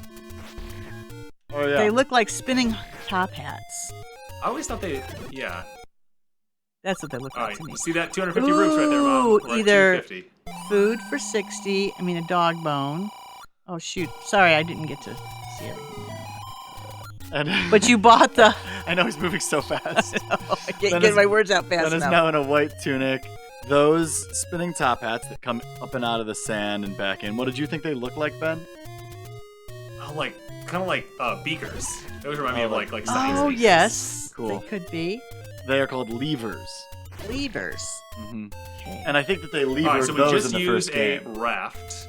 Speaker 3: Oh, yeah.
Speaker 4: They look like spinning top hats.
Speaker 2: I always thought they. Yeah.
Speaker 4: That's what they look
Speaker 2: All
Speaker 4: like
Speaker 2: right.
Speaker 4: to me.
Speaker 2: You see that 250 roofs right there, Mom?
Speaker 4: Ooh,
Speaker 2: We're at
Speaker 4: either-
Speaker 2: 250.
Speaker 4: Food for 60. I mean, a dog bone. Oh, shoot. Sorry, I didn't get to see everything.
Speaker 3: And
Speaker 4: But you bought the...
Speaker 3: I know he's moving so fast.
Speaker 4: I can't
Speaker 3: Ben
Speaker 4: get
Speaker 3: is-
Speaker 4: my words out fast
Speaker 3: Ben is
Speaker 4: enough.
Speaker 3: now in a white tunic. Those spinning top hats that come up and out of the sand and back in. What did you think they look like, Ben?
Speaker 2: Oh, kind of like beakers. Those remind me of like science
Speaker 4: Oh,
Speaker 2: beakers.
Speaker 4: yes.
Speaker 3: Cool.
Speaker 4: They could be.
Speaker 3: They are called levers.
Speaker 4: Levers.
Speaker 3: Mm-hmm.
Speaker 4: Okay.
Speaker 3: And I think that they levered
Speaker 2: All right, so we
Speaker 3: those
Speaker 2: just
Speaker 3: in the
Speaker 2: used
Speaker 3: first
Speaker 2: a
Speaker 3: game.
Speaker 2: raft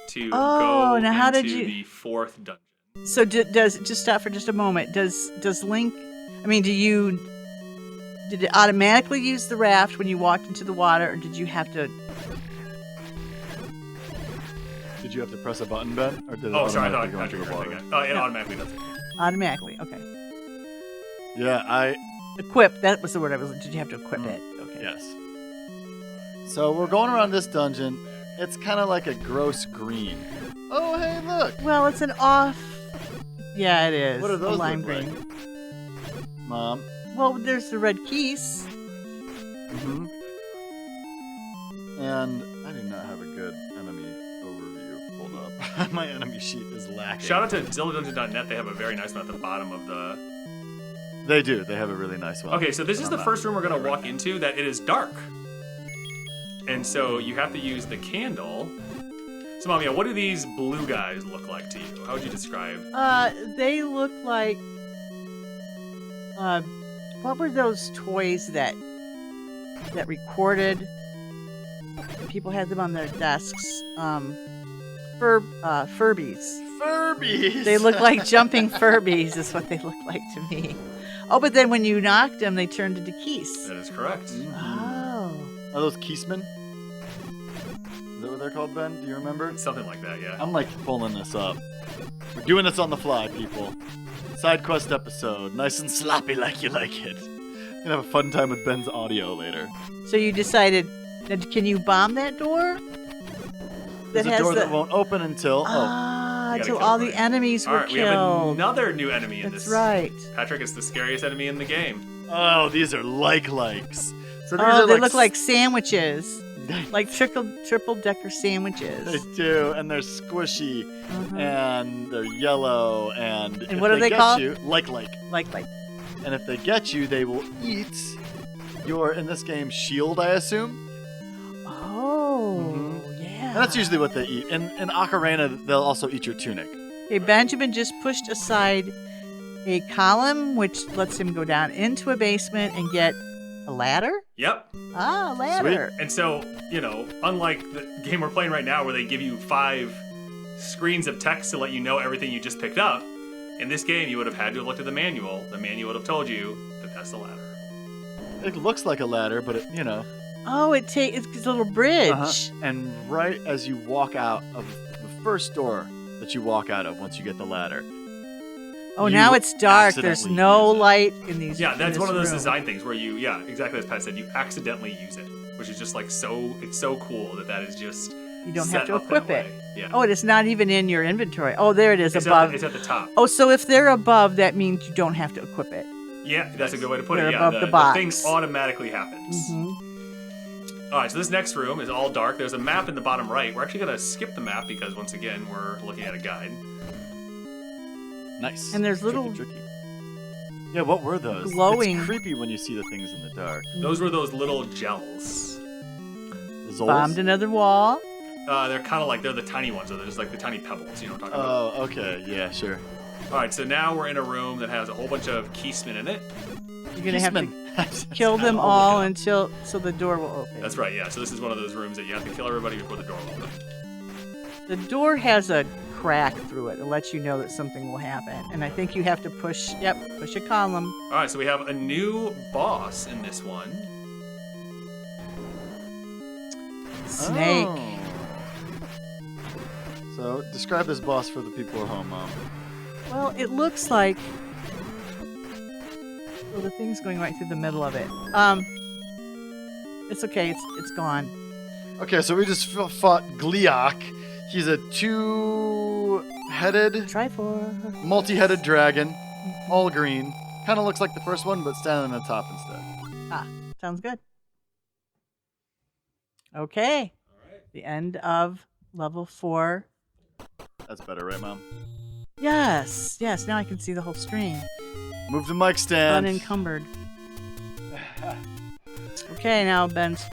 Speaker 2: to
Speaker 4: Oh,
Speaker 2: go
Speaker 4: now how
Speaker 2: into
Speaker 4: did you-
Speaker 2: the 4th dungeon.
Speaker 4: So does just stop for just a moment. Does Link? I mean, did it automatically use the raft when you walked into the water, or did you have to?
Speaker 3: Did you have to press a button, Ben? Or did it
Speaker 2: Oh, sorry, I
Speaker 3: automatically
Speaker 2: thought
Speaker 3: go into
Speaker 2: you
Speaker 3: the
Speaker 2: were
Speaker 3: water?
Speaker 2: thinking. Oh, it automatically does it.
Speaker 4: Automatically, okay.
Speaker 3: Yeah,
Speaker 4: Equip. That was the word I was. Did you have to equip it? Okay.
Speaker 3: yes. So we're going around this dungeon. It's kind of like a gross green. Oh, hey, look.
Speaker 4: Well, it's an off. Yeah, it is.
Speaker 3: What do those
Speaker 4: a lime
Speaker 3: look like?
Speaker 4: green.
Speaker 3: Mom.
Speaker 4: Well, there's the red keys.
Speaker 3: Mm-hmm. And I do not have a good enemy overview pulled up. My enemy sheet is lacking.
Speaker 2: Shout out to ZeldaDungeon.net. They have a very nice one at the bottom of the.
Speaker 3: They do. They have a really nice one.
Speaker 2: Okay, so this is
Speaker 3: On
Speaker 2: the
Speaker 3: that.
Speaker 2: first room we're going to walk into that it is dark. And so you have to use the candle. So, Mamiya, what do these blue guys look like to you? How would you describe?
Speaker 4: They look like. What were those toys that recorded? People had them on their desks. Furbies.
Speaker 3: Furbies.
Speaker 4: They look like jumping Furbies. Is what they look like to me. Oh, but then when you knocked them, they turned into keys.
Speaker 2: That is correct.
Speaker 4: Oh.
Speaker 3: Are those Keysmen? Is that what they're called, Ben? Do you remember?
Speaker 2: Something like that, yeah.
Speaker 3: I'm like pulling this up. We're doing this on the fly, people. Side quest episode, nice and sloppy like you like it. Gonna have a fun time with Ben's audio later.
Speaker 4: So you decided, can you bomb that door?
Speaker 3: There's a door that won't open until
Speaker 2: You gotta
Speaker 4: until
Speaker 2: kill
Speaker 4: all
Speaker 2: everybody.
Speaker 4: the enemies
Speaker 2: All
Speaker 4: were
Speaker 2: right, we have
Speaker 4: killed.
Speaker 2: another new enemy in
Speaker 4: That's
Speaker 2: this.
Speaker 4: right.
Speaker 2: Patrick, it's the scariest enemy in the game.
Speaker 3: oh, these are likes. So these
Speaker 4: Oh,
Speaker 3: are
Speaker 4: they
Speaker 3: like
Speaker 4: look like sandwiches, like triple decker sandwiches.
Speaker 3: They do, and they're squishy,
Speaker 4: Uh-huh.
Speaker 3: and they're yellow, and if
Speaker 4: what are they
Speaker 3: get
Speaker 4: called?
Speaker 3: you, like.
Speaker 4: Like.
Speaker 3: And if they get you, they will eat your, in this game, shield, I assume.
Speaker 4: Oh,
Speaker 3: Mhm.
Speaker 4: yeah.
Speaker 3: And that's usually what they eat. In Ocarina, they'll also eat your tunic.
Speaker 4: Okay, Benjamin just pushed aside a column, which lets him go down into a basement and get a ladder.
Speaker 2: Yep.
Speaker 4: Ah, a ladder.
Speaker 2: And so, unlike the game we're playing right now where they give you 5 screens of text to let you know everything you just picked up, In this game, you would have had to have looked at the manual. The manual would have told you that that's the ladder.
Speaker 3: It looks like a ladder, but
Speaker 4: Oh, it's a little bridge.
Speaker 3: And right as you walk out of the first door that you walk out of, once you get the ladder.
Speaker 4: Oh,
Speaker 3: you
Speaker 4: now it's dark. There's
Speaker 3: accidentally
Speaker 4: no
Speaker 3: use it.
Speaker 4: light in these.
Speaker 2: Yeah, that's
Speaker 4: in
Speaker 2: one of
Speaker 4: this
Speaker 2: those
Speaker 4: room.
Speaker 2: design things where you, exactly as Pat said, you accidentally use it, which is just like it's so cool that is just.
Speaker 4: You don't
Speaker 2: set
Speaker 4: have to
Speaker 2: up that
Speaker 4: equip it.
Speaker 2: way. Yeah.
Speaker 4: Oh, it's not even in your inventory. Oh, there it is
Speaker 2: It's
Speaker 4: above.
Speaker 2: It's at the top.
Speaker 4: Oh, so if they're above, that means you don't have to equip it.
Speaker 2: Yeah, that's a good way to put
Speaker 4: They're
Speaker 2: it. Yeah,
Speaker 4: above the box.
Speaker 2: thing automatically happens.
Speaker 4: Mm-hmm.
Speaker 2: All right, so this next room is all dark. There's a map in the bottom right. We're actually going to skip the map because, once again, we're looking at a guide.
Speaker 3: Nice.
Speaker 4: And there's little-
Speaker 3: Tricky. Yeah, what were those?
Speaker 4: glowing-
Speaker 3: It's creepy when you see the things in the dark.
Speaker 2: Those were those little gels.
Speaker 3: The Zols?
Speaker 4: Bombed another wall.
Speaker 2: They're kind of like, they're the tiny ones. They're just like the tiny pebbles, you know what I'm talking about?
Speaker 3: Oh, okay. Yeah, sure.
Speaker 2: All right, so now we're in a room that has a whole bunch of keysmen in it.
Speaker 4: You're gonna have to
Speaker 3: Keysman.
Speaker 4: kill them
Speaker 3: I'll
Speaker 4: all
Speaker 3: look it
Speaker 4: until the door will open.
Speaker 2: That's right, yeah. So this is one of those rooms that you have to kill everybody before the door will open.
Speaker 4: The door has a crack through it. It lets you know that something will happen. And I think you have to push a column.
Speaker 2: All right, so we have a new boss in this one.
Speaker 4: Snake.
Speaker 3: Oh. So, describe this boss for the people at home, Mom.
Speaker 4: Well, it looks like. Oh, the thing's going right through the middle of it. It's okay. It's gone.
Speaker 3: Okay, so we just fought Gliok. He's a two-headed,
Speaker 4: Trifor.
Speaker 3: multi-headed dragon, all green. Kind of looks like the first one, but standing on top instead.
Speaker 4: Sounds good. Okay.
Speaker 2: All right.
Speaker 4: The end of level 4.
Speaker 3: That's better, right, Mom?
Speaker 4: Yes. Now I can see the whole screen.
Speaker 3: Move the mic stand.
Speaker 4: Unencumbered. Okay, now Ben's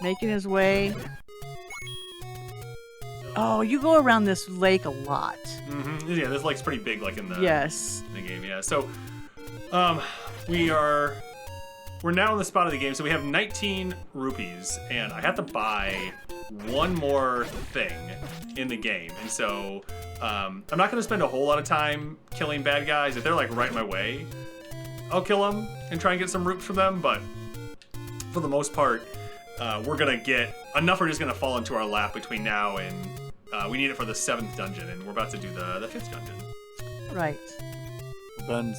Speaker 4: making his way. Oh, you go around this lake a lot.
Speaker 2: Mm-hmm. Yeah, this lake's pretty big, like in the
Speaker 4: Yes.
Speaker 2: in the game. Yeah. So, we're now in the spot of the game. So we have 19 rupees, and I have to buy one more thing in the game. And so, I'm not going to spend a whole lot of time killing bad guys. If they're like right in my way, I'll kill them and try and get some roots from them. But for the most part, we're gonna get enough. Are just gonna fall into our lap between now and we need it for the 7th dungeon, and we're about to do the 5th dungeon.
Speaker 4: Right.
Speaker 3: Ben's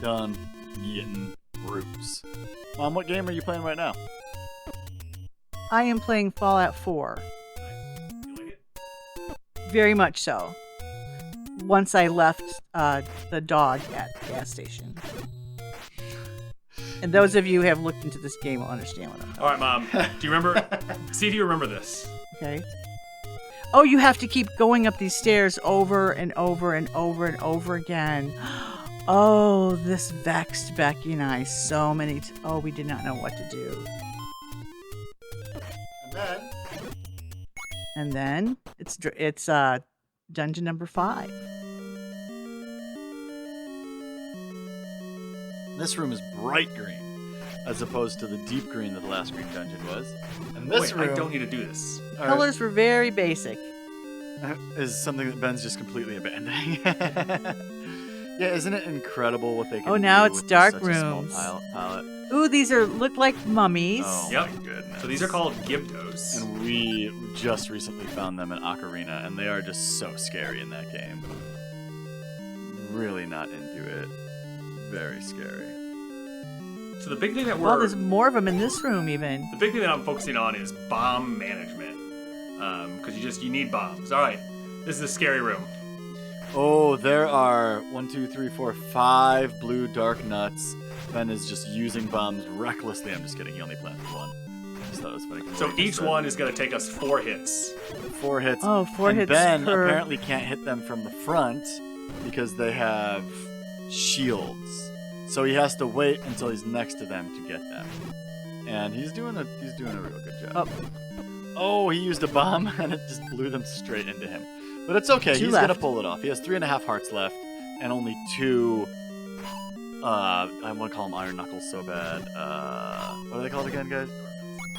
Speaker 3: done getting roots. Mom, what game are you playing right now?
Speaker 4: I am playing Fallout 4.
Speaker 2: You like it?
Speaker 4: Very much so. Once I left the dog at the gas station. And those of you who have looked into this game will understand what I'm talking
Speaker 2: All right, Mom. Do you remember? See if you remember this.
Speaker 4: Okay. Oh, you have to keep going up these stairs over and over and over and over again. Oh, this vexed Becky and I so many oh, we did not know what to do. And then it's dungeon number 5.
Speaker 3: This room is bright green, as opposed to the deep green that the last green dungeon was. And this
Speaker 2: Wait,
Speaker 3: room
Speaker 2: I don't need to do this.
Speaker 4: Colors were very basic.
Speaker 3: is something that Ben's just completely abandoning. Yeah, isn't it incredible what they can do?
Speaker 4: Oh, now it's
Speaker 3: with
Speaker 4: dark
Speaker 3: such a small
Speaker 4: rooms.
Speaker 3: palette?
Speaker 4: Ooh, these look like mummies.
Speaker 3: Oh
Speaker 2: Yep.
Speaker 3: my goodness.
Speaker 2: So these are called Gibdos.
Speaker 3: And we just recently found them in Ocarina, and they are just so scary in that game. Really not into it. Very scary.
Speaker 2: So the big thing that
Speaker 4: Well, there's more of them in this room even.
Speaker 2: the big thing that I'm focusing on is bomb management, because you need bombs. All right, this is a scary room.
Speaker 3: Oh, there are 5 blue dark nuts. Ben is just using bombs recklessly. I'm just kidding. He only planted one. I just thought it was funny.
Speaker 2: So each one is going to take us 4 hits.
Speaker 3: 4 hits.
Speaker 4: Oh, 4
Speaker 3: and
Speaker 4: hits
Speaker 3: Ben
Speaker 4: per...
Speaker 3: apparently can't hit them from the front because they have shields. So he has to wait until he's next to them to get them. And he's doing a real good job. Oh, he used a bomb and it just blew them straight into him. But it's okay.
Speaker 4: 2
Speaker 3: He's
Speaker 4: left.
Speaker 3: gonna pull it off. He has 3.5 hearts left and only 2. I want to call them iron knuckles so bad. What are they called again, guys?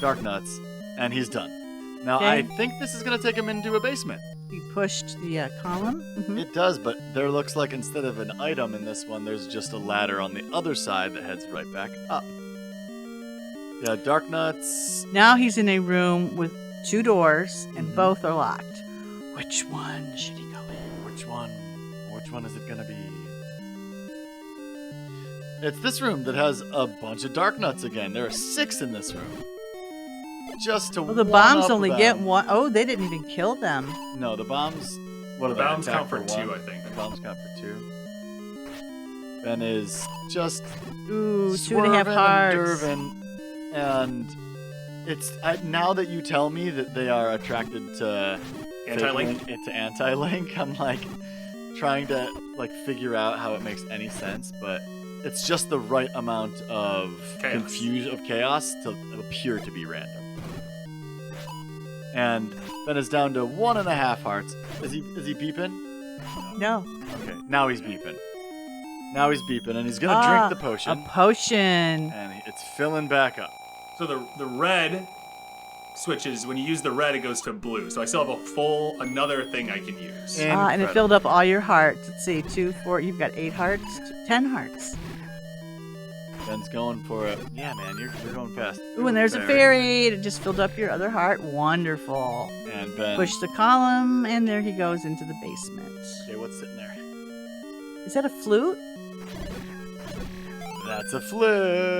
Speaker 3: Dark nuts. And he's done. Now
Speaker 4: Okay.
Speaker 3: I think this is gonna take him into a basement.
Speaker 4: You pushed the column.
Speaker 3: It does, but there looks like instead of an item in this one, there's just a ladder on the other side that heads right back up. Yeah, Dark Nuts.
Speaker 4: Now he's in a room with 2 doors, and both are locked. Which one should he go in?
Speaker 3: Which one? Which one is it gonna be? It's this room that has a bunch of Dark Nuts again. There are 6 in this room. Just to
Speaker 4: Well, the
Speaker 3: one
Speaker 4: bombs
Speaker 3: up
Speaker 4: only
Speaker 3: them.
Speaker 4: get 1. Oh, they didn't even kill them.
Speaker 3: No, the bombs. What
Speaker 2: The
Speaker 3: are they?
Speaker 2: bombs
Speaker 3: Attack
Speaker 2: count for 2,
Speaker 3: 1?
Speaker 2: I think.
Speaker 3: The bombs count for 2. Ben is just
Speaker 4: Ooh, 2.5
Speaker 3: swerving
Speaker 4: hearts.
Speaker 3: and derving, and it's now that you tell me that they are attracted to
Speaker 2: Anti-Link?
Speaker 3: to anti-link, I'm like trying to like figure out how it makes any sense, but it's just the right amount of chaos to appear to be random. And Ben is down to 1.5 hearts. Is he beeping?
Speaker 4: No.
Speaker 3: Okay, now he's beeping. Now he's beeping, and he's gonna drink the potion.
Speaker 4: A potion.
Speaker 3: And it's filling back up.
Speaker 2: So the red switches, when you use the red, it goes to blue. So I still have another thing I can use.
Speaker 4: And it
Speaker 3: Incredible.
Speaker 4: filled up all your hearts. Let's see, 2, 4. You've got 8 hearts, 10 hearts.
Speaker 3: Ben's going for it. Yeah, man, you're going fast.
Speaker 4: Ooh, and there's a fairy. It just filled up your other heart. Wonderful.
Speaker 3: And Ben.
Speaker 4: Push the column, and there he goes into the basement.
Speaker 3: Okay, what's sitting there?
Speaker 4: Is that a flute?
Speaker 3: That's a flute.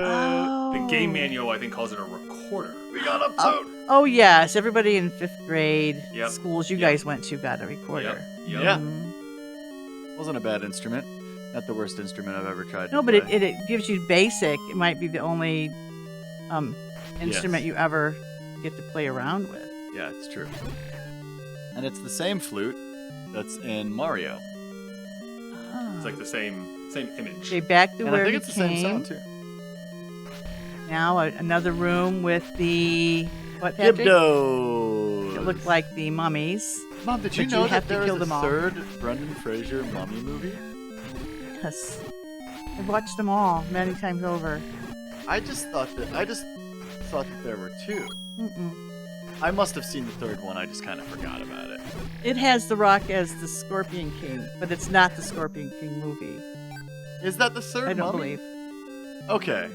Speaker 4: Oh.
Speaker 2: The game manual, I think, calls it a recorder.
Speaker 3: We got a flute.
Speaker 4: Oh, yes. Everybody in 5th grade
Speaker 2: Yep.
Speaker 4: schools you
Speaker 2: Yep.
Speaker 4: guys went to got a recorder.
Speaker 2: Yep.
Speaker 3: Yeah.
Speaker 4: Mhm.
Speaker 3: Wasn't a bad instrument. Not the worst instrument I've ever tried.
Speaker 4: No,
Speaker 3: to
Speaker 4: but
Speaker 3: play.
Speaker 4: it gives you basic. It might be the only instrument you ever get to play around with.
Speaker 3: Yeah, it's true. And it's the same flute that's in Mario.
Speaker 2: It's like the same image.
Speaker 4: Okay, back to
Speaker 3: And
Speaker 4: where
Speaker 3: I think
Speaker 4: he
Speaker 3: it's the
Speaker 4: came.
Speaker 3: same sound too.
Speaker 4: Now another room with the what, Patrick?
Speaker 3: Gibdos.
Speaker 4: It looked like the mummies.
Speaker 3: Mom, did you
Speaker 4: But you
Speaker 3: know
Speaker 4: have
Speaker 3: that
Speaker 4: to
Speaker 3: there
Speaker 4: kill
Speaker 3: is a
Speaker 4: them all.
Speaker 3: third Brendan Fraser mummy movie?
Speaker 4: Yes, I've watched them all many times over.
Speaker 3: I just thought that there were 2.
Speaker 4: Mm-mm.
Speaker 3: I must have seen the third one. I just kind of forgot about it.
Speaker 4: It has The Rock as the Scorpion King, but it's not the Scorpion King movie.
Speaker 3: Is that the third
Speaker 4: I don't
Speaker 3: mummy?
Speaker 4: believe.
Speaker 3: Okay,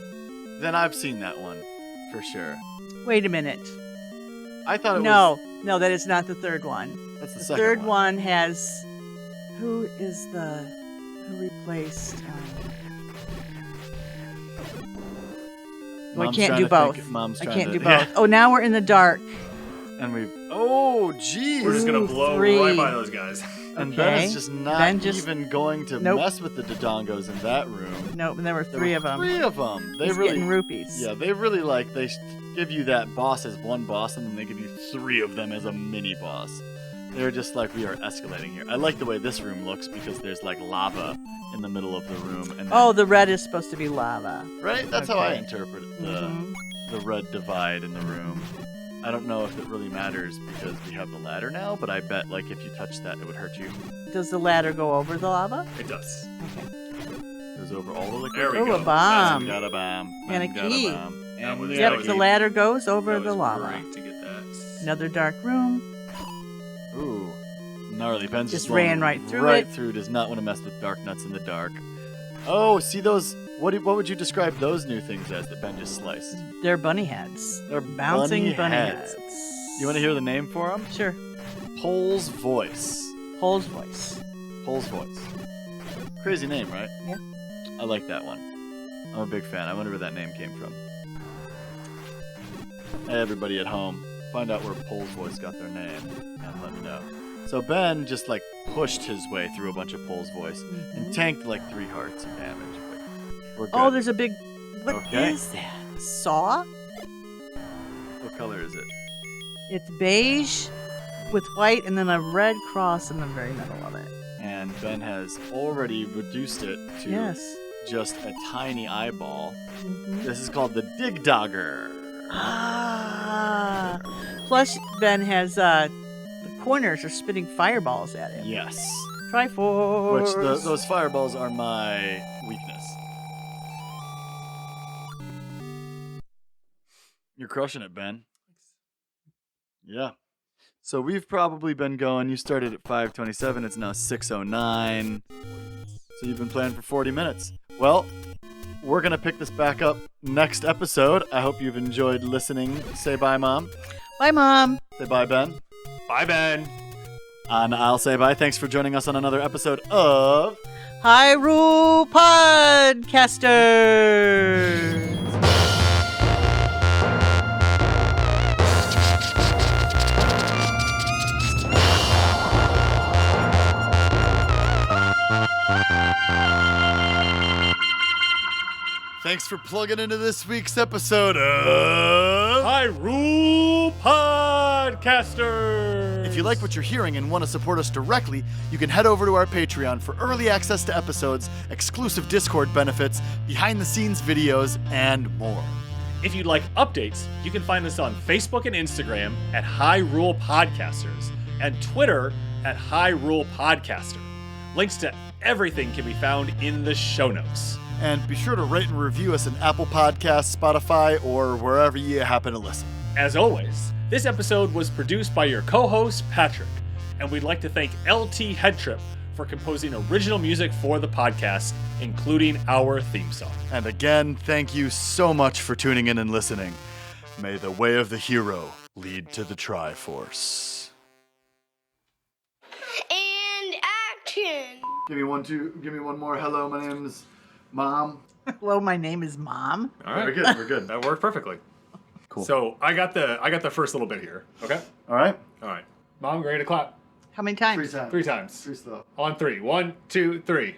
Speaker 3: then I've seen that one for sure.
Speaker 4: Wait a minute.
Speaker 3: I thought it was.
Speaker 4: No, that is not the third one.
Speaker 3: That's the
Speaker 4: The
Speaker 3: second
Speaker 4: third
Speaker 3: one.
Speaker 4: one has who replaced? Oh, I
Speaker 3: Mom's
Speaker 4: can't
Speaker 3: trying
Speaker 4: do
Speaker 3: to
Speaker 4: both.
Speaker 3: think- Mom's
Speaker 4: I
Speaker 3: trying
Speaker 4: can't
Speaker 3: to-
Speaker 4: do both. Oh, now we're in the dark.
Speaker 3: And we. Oh, jeez.
Speaker 2: We're just gonna
Speaker 4: Ooh,
Speaker 2: blow
Speaker 4: 3.
Speaker 2: right by those guys.
Speaker 3: And Ben
Speaker 4: Okay.
Speaker 3: is just not
Speaker 4: Ben just-
Speaker 3: even going to
Speaker 4: Nope.
Speaker 3: mess with the Dodongos in that room.
Speaker 4: Nope, and there were
Speaker 3: There
Speaker 4: 3
Speaker 3: were
Speaker 4: of them.
Speaker 3: 3 of them. They
Speaker 4: He's
Speaker 3: really.
Speaker 4: getting rupees.
Speaker 3: Yeah, they really they give you that boss as one boss, and then they give you 3 of them as a mini boss. They're just like, we are escalating here. I like the way this room looks because there's like lava in the middle of the room. And then,
Speaker 4: Oh, the red is supposed to be lava.
Speaker 3: right? That's how I
Speaker 4: okay.
Speaker 3: interpret the
Speaker 4: Mhm.
Speaker 3: the red divide in the room. I don't know if it really matters because we have the ladder now, but I bet like if you touch that, it would hurt you.
Speaker 4: Does the ladder go over the lava?
Speaker 2: It does.
Speaker 4: Okay.
Speaker 3: It goes over all the liquid.
Speaker 2: There we
Speaker 4: Oh,
Speaker 2: go.
Speaker 4: a bomb.
Speaker 3: Got a bomb.
Speaker 4: And a
Speaker 3: Got
Speaker 4: key.
Speaker 3: bomb.
Speaker 2: That
Speaker 3: And
Speaker 2: was-
Speaker 3: we
Speaker 2: that
Speaker 3: got a
Speaker 4: Yep,
Speaker 2: was-
Speaker 4: the
Speaker 3: key.
Speaker 4: ladder goes over
Speaker 2: That
Speaker 4: the
Speaker 2: was
Speaker 4: lava.
Speaker 2: great to get that.
Speaker 4: Another dark room.
Speaker 3: Ooh, gnarly. Ben's
Speaker 4: Just
Speaker 3: going
Speaker 4: ran right through
Speaker 3: Right
Speaker 4: it.
Speaker 3: through. Does not want to mess with dark nuts in the dark. Oh, see those? What would you describe those new things as that Ben just sliced?
Speaker 4: They're bunny heads.
Speaker 3: They're
Speaker 4: Bouncing bunny
Speaker 3: heads.
Speaker 4: heads.
Speaker 3: You want to hear the name for them?
Speaker 4: Sure.
Speaker 3: Pole's Voice.
Speaker 4: Pole's voice.
Speaker 3: Pole's Voice. Crazy name, right?
Speaker 4: Yeah.
Speaker 3: I like that one. I'm a big fan. I wonder where that name came from. Hey, everybody at home, find out where Pole's Voice got their name and let me know. So Ben just like pushed his way through a bunch of Pole's Voice and tanked like 3 hearts of damage. But we're good.
Speaker 4: Oh, there's a big. What is
Speaker 3: Okay.
Speaker 4: that? Saw?
Speaker 3: What color is it?
Speaker 4: It's beige with white and then a red cross in the very middle of it.
Speaker 3: And Ben has already reduced it to
Speaker 4: Yes.
Speaker 3: just a tiny eyeball.
Speaker 4: Mhm.
Speaker 3: This is called the Dig Dogger.
Speaker 4: Ah. Plus, Ben has the corners are spitting fireballs at him.
Speaker 3: Yes.
Speaker 4: Triforce.
Speaker 3: Which those fireballs are my weakness. You're crushing it, Ben. Yeah. So we've probably been going, you started at 5:27, it's now 6:09. So you've been playing for 40 minutes. Well, we're going to pick this back up next episode. I hope you've enjoyed listening. Say bye, Mom.
Speaker 4: Bye, Mom.
Speaker 3: Say bye, Ben.
Speaker 2: Bye, Ben.
Speaker 3: And I'll say bye. Thanks for joining us on another episode of
Speaker 4: Hyrule Podcasters.
Speaker 3: Thanks for plugging into this week's episode of
Speaker 2: Hyrule Podcasters.
Speaker 3: If you like what you're hearing and want to support us directly, you can head over to our Patreon for early access to episodes, exclusive Discord benefits, behind-the-scenes videos, and more.
Speaker 2: If you'd like updates, you can find us on Facebook and Instagram at Hyrule Podcasters and Twitter at Hyrule Podcaster. Links to everything can be found in the show notes.
Speaker 3: And be sure to rate and review us in Apple Podcasts, Spotify, or wherever you happen to listen.
Speaker 2: As always, this episode was produced by your co-host, Patrick, and we'd like to thank LT Headtrip for composing original music for the podcast, including our theme song.
Speaker 3: And again, thank you so much for tuning in and listening. May the way of the hero lead to the Triforce.
Speaker 5: And action!
Speaker 3: Give me one more. Hello, my name's Mom.
Speaker 4: Hello, my name is Mom.
Speaker 2: All right,
Speaker 3: We're good.
Speaker 2: that worked perfectly.
Speaker 3: Cool.
Speaker 2: So I got the first little bit here. Okay.
Speaker 3: All right.
Speaker 2: Mom, ready to clap?
Speaker 4: How many times?
Speaker 3: 3 times.
Speaker 2: 3 times.
Speaker 3: 3 slow.
Speaker 2: On 3. 1, 2, 3.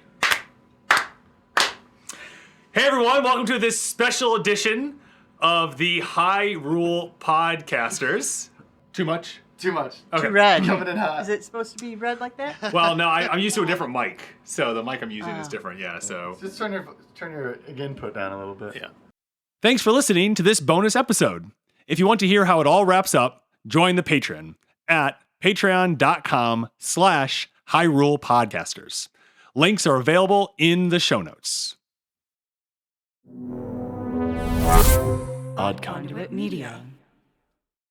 Speaker 2: Hey everyone, welcome to this special edition of the Hyrule Podcasters. Too much?
Speaker 3: Too much.
Speaker 2: Okay.
Speaker 4: Too red.
Speaker 3: Coming in hot.
Speaker 4: Is it supposed to be red like that?
Speaker 2: Well, no, I'm used to a different mic, so the mic I'm using is different. Yeah, so.
Speaker 3: Just turn your input down a little bit.
Speaker 2: Yeah. Thanks for listening to this bonus episode. If you want to hear how it all wraps up, join the Patreon at patreon.com/Hyrule Podcasters. Links are available in the show notes.
Speaker 3: Odd
Speaker 1: Conduit Media.